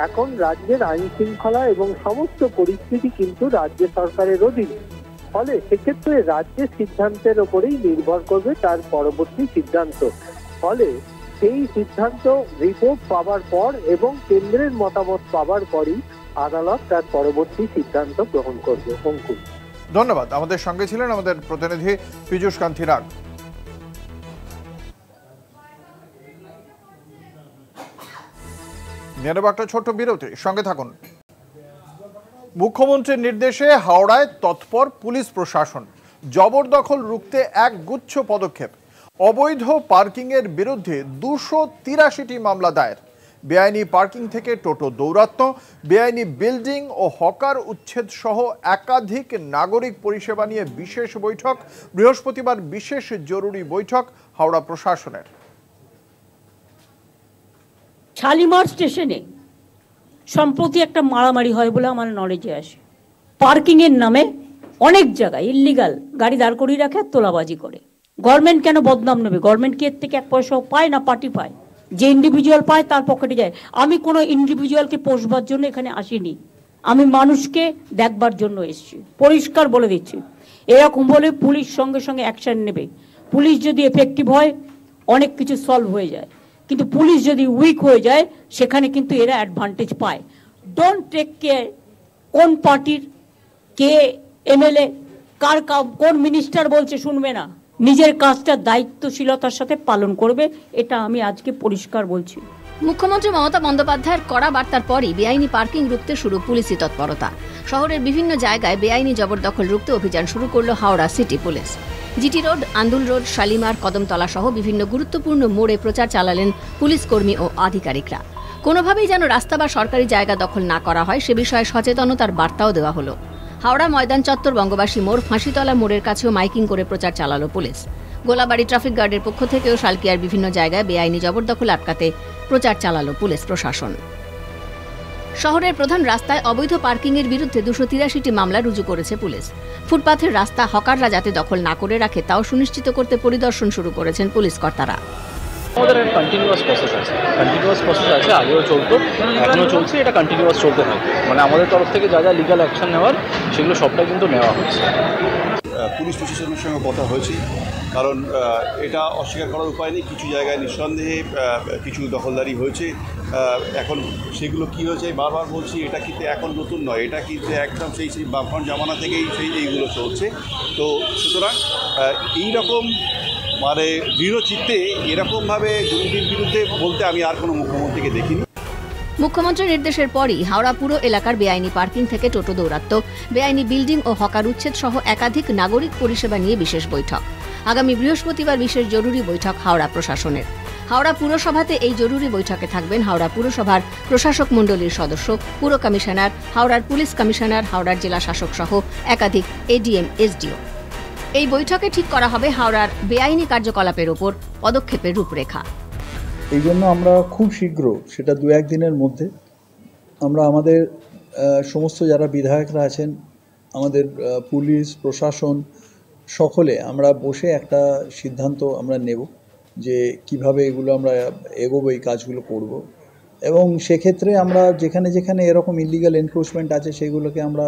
এখন রাজ্যের আইন শৃঙ্খলা এবং সমস্ত পরিস্থিতি কিন্তু রাজ্য সরকারের অধীন, ফলে সেক্ষেত্রে রাজ্যের সিদ্ধান্তের ওপরেই নির্ভর করবে তার পরবর্তী সিদ্ধান্ত। ফলে সেই সিদ্ধান্ত রিপোর্ট পাওয়ার পর এবং কেন্দ্রের মতামত পাওয়ার পরই আদালত তার পরবর্তী সিদ্ধান্ত গ্রহণ করবে। অঙ্কুর, ধন্যবাদ। আমাদের সঙ্গে ছিলেন আমাদের প্রতিনিধি পীযূষ কান্তি নাগ। নেব একটা ছোট্ট বিরতি, সঙ্গে থাকুন। মুখ্যমন্ত্রীর নির্দেশে হাওড়ায় তৎপর পুলিশ প্রশাসন, জবরদখল রুখতে এক গুচ্ছ পদক্ষেপ। অবৈধ পার্কিং এর বিরুদ্ধে 283টি মামলা দায়ের। বেআইনি পার্কিং থেকে টোটো দৌরাত্ম্য, বেআইনি বিল্ডিং ও হকার উচ্ছেদ সহ একাধিক নাগরিক পরিষেবা নিয়ে বিশেষ বৈঠক। বৃহস্পতিবার বিশেষ জরুরি বৈঠক হাওড়া প্রশাসনের। শালিমার স্টেশনে সম্প্রতি একটা মারামারি হয় বলে আমার নলেজে আসে। পার্কিং এর নামে অনেক জায়গায় ইল্লিগাল গাড়ি দাঁড় করিয়ে রাখে, তোলাবাজি করে। গভর্নমেন্ট কেন বদনাম নেবে? গভর্নমেন্ট কি এর থেকে এক পয়সাও পায় না পার্টি পায়? যে ইন্ডিভিজুয়াল পায় তার পকেটে যায়। আমি কোনো ইন্ডিভিজুয়ালকে পোষবার জন্য এখানে আসিনি, আমি মানুষকে দেখবার জন্য এসেছি। পরিষ্কার বলে দিচ্ছি, এরকম বলে পুলিশ সঙ্গে সঙ্গে অ্যাকশন নেবে। পুলিশ যদি এফেক্টিভ হয় অনেক কিছু সলভ হয়ে যায়, কিন্তু পুলিশ যদি উইক হয়ে যায় সেখানে কিন্তু এরা অ্যাডভান্টেজ পায়। ডোন্ট টেক কেয়ার কোন পার্টির কে এমএলএ কার কোন মিনিস্টার বলছে শুনবে না, নিজের কাজটা দায়িত্বশীলতার সাথে পালন করবে, এটা আমি আজকে পরিষ্কার বলছি। মুখ্যমন্ত্রী মমতা বন্দ্যোপাধ্যায়ের কড়া বার্তার পরই বেআইনি পার্কিং রুখতে শুরু পুলিশি তৎপরতা। শহরের বিভিন্ন জায়গায় বেআইনি জবরদখল রুখতে অভিযান শুরু করল Howrah city police. GT road, Andul road, Shalimar, Kadamtala সহ বিভিন্ন গুরুত্বপূর্ণ মোড়ে প্রচার চালালেন পুলিশ কর্মী ও আধিকারিকরা। কোনোভাবেই যেন রাস্তা বা সরকারি জায়গা দখল না করা হয় সে বিষয়ে সচেতনতার বার্তাও দেওয়া হলো। হাওড়া ময়দান চত্বর, বঙ্গবাসী মোড়, ফাঁসিতলা মোড়ের কাছেও মাইকিং করে প্রচার চালালো পুলিশ। গোলাবাড়ি ট্রাফিক গার্ডের পক্ষ থেকেও শালকিয়ার বিভিন্ন জায়গায় বেআইনি জবরদখল আটকাতে প্রচার চালালো পুলিশ প্রশাসন। শহরের প্রধান রাস্তায় অবৈধ পার্কিংয়ের বিরুদ্ধে 283টি মামলা রুজু করেছে পুলিশ। ফুটপাথের রাস্তা হকাররা যাতে দখল না করে রাখে তাও সুনিশ্চিত করতে পরিদর্শন শুরু করেছেন পুলিশ কর্তারা। আমাদের কন্টিনিউয়াস প্রসেস আছে, আগেও চলতো, এখনও চলছে, এটা কন্টিনিউয়াস চলতে থাকে। মানে আমাদের তরফ থেকে যা যা লিগাল অ্যাকশন নেওয়ার সেগুলো সবটাই কিন্তু নেওয়া হচ্ছে। পুলিশ প্রশাসনের সঙ্গে কথা হয়েছে, কারণ এটা অস্বীকার করার উপায় নেই। কিছু জায়গায় নিঃসন্দেহে কিছু দখলদারি হয়েছে। এখন সেগুলো কি হয়েছে বারবার বলছি, এটা কিন্তু এখন নতুন নয়, এটা কিন্তু একদম সেই বামফ্রন্ট জামানা থেকেই এইগুলো চলছে। তো সুতরাং এইরকম মানে দৃঢ় চিত্তে এরকমভাবে দুর্নীতির বিরুদ্ধে বলতে আমি আর কোনো মুখ্যমন্ত্রীকে দেখিনি। মুখ্যমন্ত্রীর নির্দেশের পরই হাওড়া পুরো এলাকার বেআইনি পার্কিং থেকে টোটো দৌরাত্ম্য, বেআইনি বিল্ডিং ও হকার উচ্ছেদ সহ একাধিক নাগরিক পরিষেবা নিয়ে বিশেষ বৈঠক। আগামী বৃহস্পতিবার বিশেষ জরুরি বৈঠক হাওড়া প্রশাসনের। হাওড়া পুরসভাতে এই জরুরি বৈঠকে থাকবেন হাওড়া পুরসভার প্রশাসক মণ্ডলীর সদস্য, পুর কমিশনার, হাওড়ার পুলিশ কমিশনার, হাওড়ার জেলা শাসক সহ একাধিক এডিএম, এসডিও। এই বৈঠকে ঠিক করা হবে হাওড়ার বেআইনি কার্যকলাপের ওপর পদক্ষেপের রূপরেখা। এই জন্য আমরা খুব শীঘ্র, সেটা 2-1 দিনের মধ্যে আমরা আমাদের সমস্ত যারা বিধায়করা আছেন, আমাদের পুলিশ প্রশাসন সকলে আমরা বসে একটা সিদ্ধান্ত আমরা নেব যে কিভাবে এগুলো আমরা এগোবো, এই কাজগুলো করব। এবং সেক্ষেত্রে আমরা যেখানে যেখানে এরকম ইলিগাল এনক্রোচমেন্ট আছে সেগুলোকে আমরা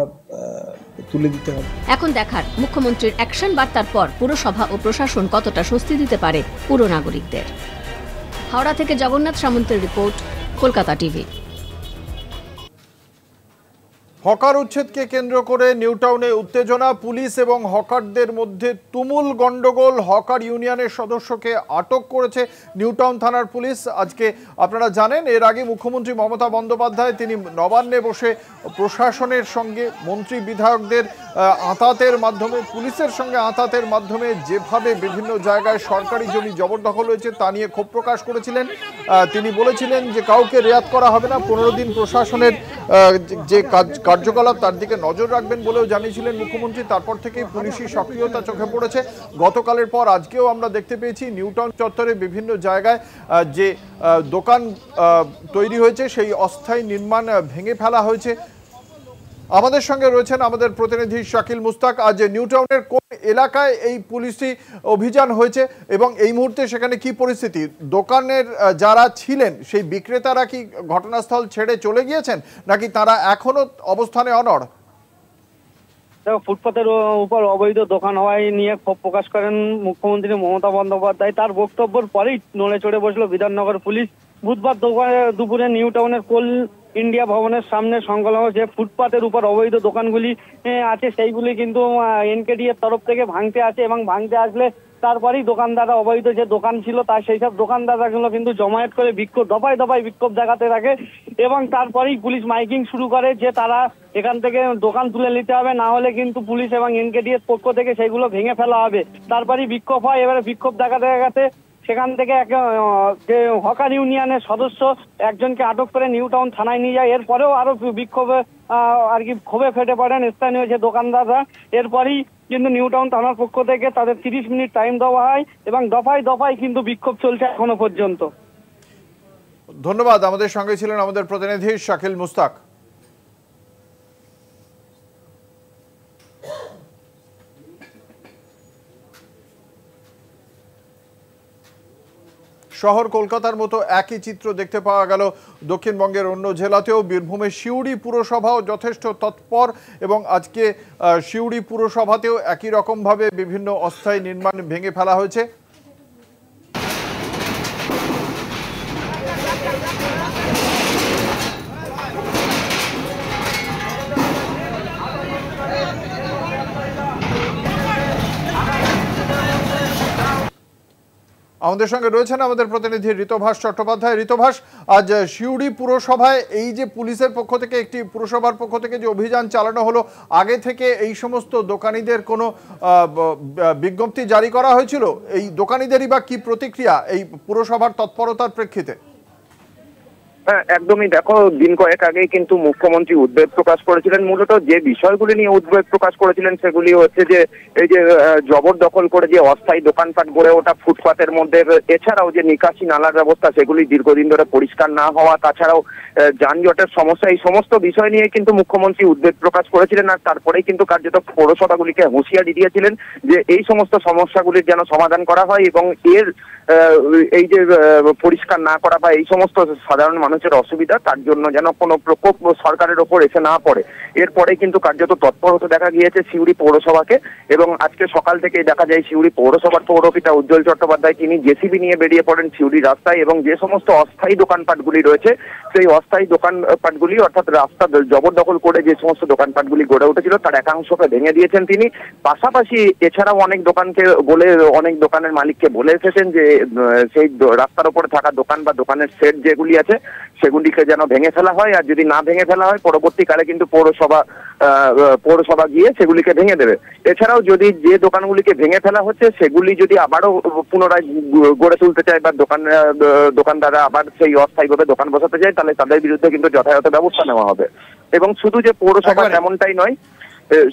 তুলে দিতে হবে। এখন দেখার মুখ্যমন্ত্রীর অ্যাকশন বার্তার পর পুরসভা ও প্রশাসন কতটা স্বস্তি দিতে পারে পুর নাগরিকদের। হাওড়া থেকে জগন্নাথ সামন্তের রিপোর্ট, কলকাতা টিভি। হকার উচ্ছেদকে কেন্দ্র করে নিউটাউনে উত্তেজনা, পুলিশ এবং হকারদের মধ্যে তুমুল গন্ডগোল। হকার ইউনিয়নের সদস্যকে আটক করেছে নিউটাউন থানার পুলিশ। আজকে আপনারা জানেন এর আগে মুখ্যমন্ত্রী মমতা বন্দ্যোপাধ্যায় তিনি নবান্নে বসে প্রশাসনের সঙ্গে মন্ত্রী বিধায়কদের আঁতাতের মাধ্যমে, পুলিশের সঙ্গে আঁতাতের মাধ্যমে যেভাবে বিভিন্ন জায়গায় সরকারি জমি জবরদখল হয়েছে তা নিয়ে ক্ষোভ প্রকাশ করেছিলেন। তিনি বলেছিলেন যে কাউকে রেয়াত করা হবে না, 15 দিন প্রশাসনের যে কার্যকলাপ তার দিকে নজর রাখবেন বলেও জানিয়েছিলেন মুখ্যমন্ত্রী। তারপর থেকেই পুলিশি সক্রিয়তা চোখে পড়েছে। গতকালের পর আজকেও আমরা দেখতে পেয়েছি নিউটাউন চত্বরে বিভিন্ন জায়গায় যে দোকান তৈরি হয়েছে সেই অস্থায়ী নির্মাণ ভেঙে ফেলা হয়েছে। আমাদের সঙ্গে রয়েছেন আমাদের প্রতিনিধি শাকিল মুস্তাক। আজ নিউটাউনের কোন এলাকায় এই পুলিশি অভিযান হয়েছে এবং এই মুহূর্তে সেখানে কি পরিস্থিতি? দোকানের যারা ছিলেন সেই বিক্রেতারা কি ঘটনাস্থল ছেড়ে চলে গিয়েছেন নাকি তারা এখনো অবস্থানে অনড়? ফুটপাতের উপর অবৈধ দোকান হওয়ায় নিয়ে ক্ষোভ প্রকাশ করেন মুখ্যমন্ত্রী মমতা বন্দ্যোপাধ্যায়। তার বক্তব্যের পরেই নড়ে চড়ে বসলো বিধাননগর পুলিশ। বুধবার দুপুরে নিউটাউনের কোল ইন্ডিয়া ভবনের সামনে সংলগ্ন যে ফুটপাতের উপর অবৈধ দোকানগুলি আছে সেইগুলি কিন্তু এনকেডি এর তরফ থেকে ভাঙতে আছে এবং ভাঙতে আসলে তারপরেই দোকানদাররা অবৈধ যে দোকান ছিল তার সেই সব দোকানদারগুলো কিন্তু জমায়েত করে বিক্ষোভ দফায় দফায় বিক্ষোভ দেখাতে থাকে এবং তারপরেই পুলিশ মাইকিং শুরু করে যে তারা এখান থেকে দোকান তুলে নিতে হবে, না হলে কিন্তু পুলিশ এবং এনকেডি এর পক্ষ থেকে সেইগুলো ভেঙে ফেলা হবে। তারপরেই বিক্ষোভ হয়। এবারে বিক্ষোভ দেখাতে দেখাতে সেখান থেকে যে হকার ইউনিয়নের সদস্য একজনকে আটক করে নিউটাউন থানায় নিয়ে যায়। এরপরেও আরো বিক্ষোভে আর কি ক্ষোভে ফেটে পড়েন স্থানীয় যে দোকানদাররা। এরপরই কিন্তু নিউটাউন থানার পক্ষ থেকে তাদের 30 মিনিট টাইম দেওয়া হয় এবং দফায় দফায় কিন্তু বিক্ষোভ চলছে এখনো পর্যন্ত। ধন্যবাদ। আমাদের সঙ্গে ছিলেন আমাদের প্রতিনিধি শাকিল মুস্তাক। শহর কলকাতার মতো একই চিত্র দেখতে পাওয়া গেল দক্ষিণবঙ্গের অন্য জেলাতেও। বীরভূমের সিউড়ি পুরসভাও যথেষ্ট তৎপর এবং আজকে সিউড়ি পুরসভাতেও একই রকমভাবে বিভিন্ন অস্থায়ী নির্মাণ ভেঙে ফেলা হয়েছে। আমাদের সঙ্গে রয়েছেন আমাদের প্রতিনিধি ঋতভাস চট্টোপাধ্যায়। ঋতভাস, আজ সিউড়ি পুরসভায় এই যে পুলিশের পক্ষ থেকে একটি পুরসভার পক্ষ থেকে যে অভিযান চালানো হলো, আগে থেকে এই সমস্ত দোকানীদের কোনো বিজ্ঞপ্তি জারি করা হয়েছিল? এই দোকানীদেরই বা কি প্রতিক্রিয়া এই পুরসভার তৎপরতার প্রেক্ষিতে? হ্যাঁ, একদমই। দেখো, দিন কয়েক আগেই কিন্তু মুখ্যমন্ত্রী উদ্বেগ প্রকাশ করেছিলেন। মূলত যে বিষয়গুলি নিয়ে উদ্বেগ প্রকাশ করেছিলেন সেগুলি হচ্ছে যে এই যে জবরদখল করে যে অস্থায়ী দোকানপাট গড়ে ওঠা ফুটপাতের মধ্যে, এছাড়াও যে নিকাশি নালার ব্যবস্থা সেগুলি দীর্ঘদিন ধরে পরিষ্কার না হওয়া, তাছাড়াও যানজটের সমস্যা, এই সমস্ত বিষয় নিয়ে কিন্তু মুখ্যমন্ত্রী উদ্বেগ প্রকাশ করেছিলেন। আর তারপরেই কিন্তু কার্যত পৌরসভাগুলিকে হুঁশিয়ারি দিয়েছিলেন যে এই সমস্ত সমস্যাগুলির যেন সমাধান করা হয় এবং এর এই যে পরিষ্কার না করা বা এই সমস্ত সাধারণ মানুষের অসুবিধা তার জন্য যেন কোনো প্রকোপ সরকারের ওপর এসে না পড়ে। এরপরে কিন্তু কার্যত তৎপর হতে দেখা গিয়েছে সিউড়ি পৌরসভাকে এবং আজকে সকাল থেকেই দেখা যায় সিউড়ি পৌরসভার পৌরপিতা উজ্জ্বল চট্টোপাধ্যায় তিনি জেসিবি নিয়ে বেরিয়ে পড়েন সিউড়ি রাস্তায় এবং যে সমস্ত অস্থায়ী দোকানপাটগুলি রয়েছে সেই অস্থায়ী দোকানপাটগুলি অর্থাৎ রাস্তা জবরদখল করে যে সমস্ত দোকানপাটগুলি গড়ে উঠেছিল তার একাংশকে ভেঙে দিয়েছেন তিনি। পাশাপাশি এছাড়াও অনেক দোকানের মালিককে বলে এসেছেন যে সেই রাস্তার উপরে থাকা দোকান বা দোকানের সেট যেগুলি আছে সেগুলিকে যেন ভেঙে ফেলা হয়, আর যদি না ভেঙে ফেলা হয় পরবর্তীকালে কিন্তু পৌরসভা গিয়ে সেগুলিকে ভেঙে দেবে। এছাড়াও যদি যে দোকানগুলিকে ভেঙে ফেলা হচ্ছে সেগুলি যদি আবারও পুনরায় গড়ে তুলতে চায় বা দোকানদাররা আবার সেই অস্থায়ীভাবে দোকান বসাতে চায় তাহলে তাদের বিরুদ্ধে কিন্তু যথাযথ ব্যবস্থা নেওয়া হবে। এবং শুধু যে পৌরসভা তেমনটাই নয়,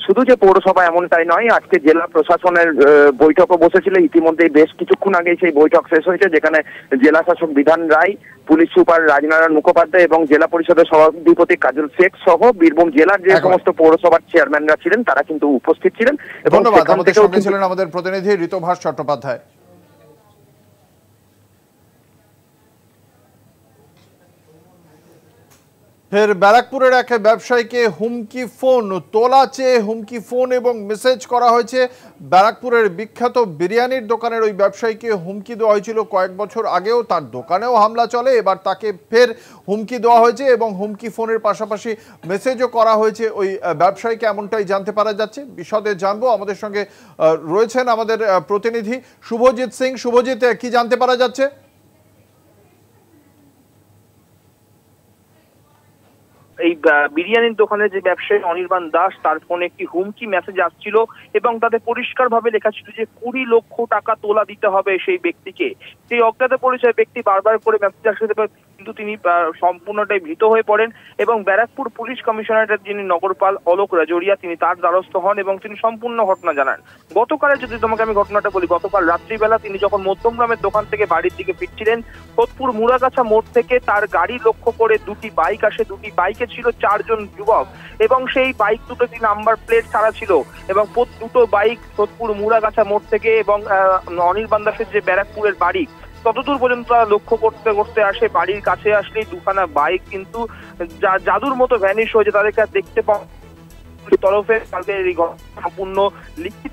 শুধু যে পৌরসভা এমনটাই নয়, আজকে জেলা প্রশাসনের বৈঠকও বসেছিল। ইতিমধ্যেই বেশ কিছুক্ষণ আগে সেই বৈঠক শেষ হয়েছে, যেখানে জেলা শাসক বিধান রায়, পুলিশ সুপার রাজনারায়ণ মুখোপাধ্যায় এবং জেলা পরিষদের সভাধিপতি কাজল শেখ সহ বীরভূম জেলার যে সমস্ত পৌরসভার চেয়ারম্যানরা ছিলেন তারা কিন্তু উপস্থিত ছিলেন। এবং ধন্যবাদ। আমাদের সঙ্গে ছিলেন আমাদের প্রতিনিধি ঋতভাস চট্টোপাধ্যায়। ফের ব্যারাকপুরের এক ব্যবসায়ীকে হুমকি ফোন, তোলা চেয়ে হুমকি ফোন এবং মেসেজ করা হয়েছে। ব্যারাকপুরের বিখ্যাত বিরিয়ানির দোকানের ওই ব্যবসায়ীকে হুমকি দেওয়া হয়েছিল কয়েক বছর আগেও, তার দোকানেও হামলা চলে। এবার তাকে ফের হুমকি দেওয়া হয়েছে এবং হুমকি ফোনের পাশাপাশি মেসেজও করা হয়েছে ওই ব্যবসায়ীকে, এমনটাই জানতে পারা যাচ্ছে। বিশদে জানবো। আমাদের সঙ্গে রয়েছেন আমাদের প্রতিনিধি শুভজিৎ সিং। শুভজিৎ, কি জানতে পারা যাচ্ছে? এই বিরিয়ানির দোকানের যে ব্যবসায়ী অনির্বাণ দাস, তার ফোনে একটি হুমকি মেসেজ আসছিল এবং তাতে পরিষ্কার ভাবে লেখা ছিল যে 20 লক্ষ টাকা তোলা দিতে হবে সেই ব্যক্তিকে। সেই অজ্ঞাত পরিচয় ব্যক্তি বারবার করে মেসেজ আসতে পারে, কিন্তু তিনি সম্পূর্ণটাই ভীত হয়ে পড়েন এবং ব্যারাকপুর পুলিশ কমিশনারের যিনি নগরপাল অলোক রাজোরিয়া, তিনি তার দ্বারস্থ হন এবং তিনি সম্পূর্ণ ঘটনা জানান। গতকালে যদি তোমাকে আমি ঘটনাটা বলি, গতকাল রাত্রিবেলা তিনি যখন মধ্যমগ্রামের দোকান থেকে বাড়ির দিকে ফিরছিলেন, সোদপুর মুড়াগাছা মোড় থেকে তার গাড়ি লক্ষ্য করে দুটি বাইক আসে। দুটি বাইকে ছিল 4 জন যুবক এবং সেই বাইক দুটোতে নাম্বার প্লেট ছাড়া ছিল এবং দুটো বাইক সোদপুর মুড়াগাছা মোড় থেকে এবং অনির্বাণ দাসের যে ব্যারাকপুরের বাড়ি ততদূর পর্যন্ত তারা লক্ষ্য করতে করতে আসে। বাড়ির কাছে আসলেই দুখানা বাইক কিন্তু জাদুর মতো ভ্যানিশ হয়েছে, তাদেরকে আর দেখতে পাওয়া তরফে তাদের এই সম্পূর্ণ লিখিত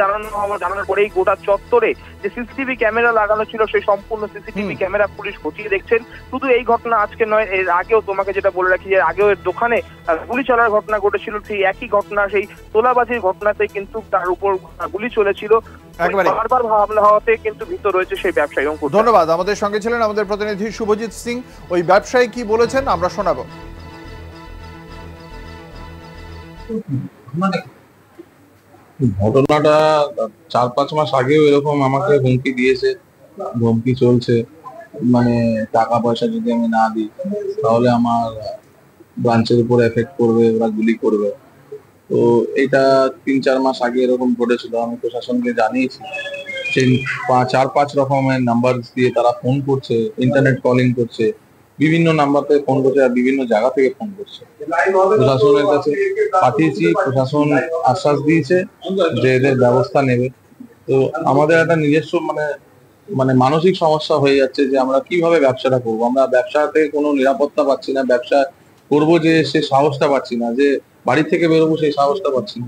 জানানোর পরেই গোটা চত্বরে যে সিসিটিভি ক্যামেরা লাগানো ছিল সেই সম্পূর্ণ সিসিটিভি ক্যামেরা পুলিশ খতিয়ে দেখছেন। শুধু এই ঘটনা আজকে নয়, এর আগেও তোমাকে যেটা বলে রাখি, যে আগেও এর দোকানে গুলি চলার ঘটনা ঘটেছিল। সেই একই ঘটনা, সেই তোলাবাজির ঘটনাতে কিন্তু তার উপর গুলি চলেছিল। বারবার হামলা হওয়াতে কিন্তু ভীত রয়েছে সেই ব্যবসায়ী। ধন্যবাদ। আমাদের সঙ্গে ছিলেন আমাদের প্রতিনিধি শুভজিৎ সিং। ওই ব্যবসায়ী কি বলেছেন আমরা শোনাবো। ঘটনাটা 4-5 মাস আগেও এরকম আমাকে হুমকি দিয়েছে, হুমকি চলছে, মানে টাকা পয়সা যদি আমি না দিই তাহলে আমার ব্রাঞ্চের উপর এফেক্ট করবে, ওরা গুলি করবে। তো এটা 3-4 মাস আগে এরকম ঘটেছিল। আমি প্রশাসনকে জানিয়েছি, সেই 4-5 রকমের নাম্বার দিয়ে তারা ফোন করছে, ইন্টারনেট কলিং করছে, বিভিন্ন নাম্বার থেকে ফোন করছে আর বিভিন্ন জায়গা থেকে ফোন করছে। প্রশাসনের কাছে পাঠিয়েছি, প্রশাসন আশ্বাস দিয়েছে যে এদের ব্যবস্থা নেবে। তো আমাদের একটা নিজস্ব মানে মানসিক সমস্যা হয়ে যাচ্ছে যে আমরা কিভাবে ব্যবসাটা করবো। আমরা ব্যবসাতে কোনো নিরাপত্তা পাচ্ছি না, ব্যবসা করবো যে সে সাহসটা পাচ্ছি না, যে বাড়ি থেকে বেরোবো সেই সাহসটা পাচ্ছি না।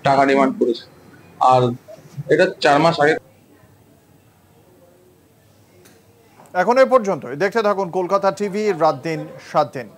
টাকা ডিমান্ড করেছে। আর এটা 4 মাস আগে। এখন এ পর্যন্ত দেখতে থাকুন কলকাতা টিভি, রাত দিন 7 দিন।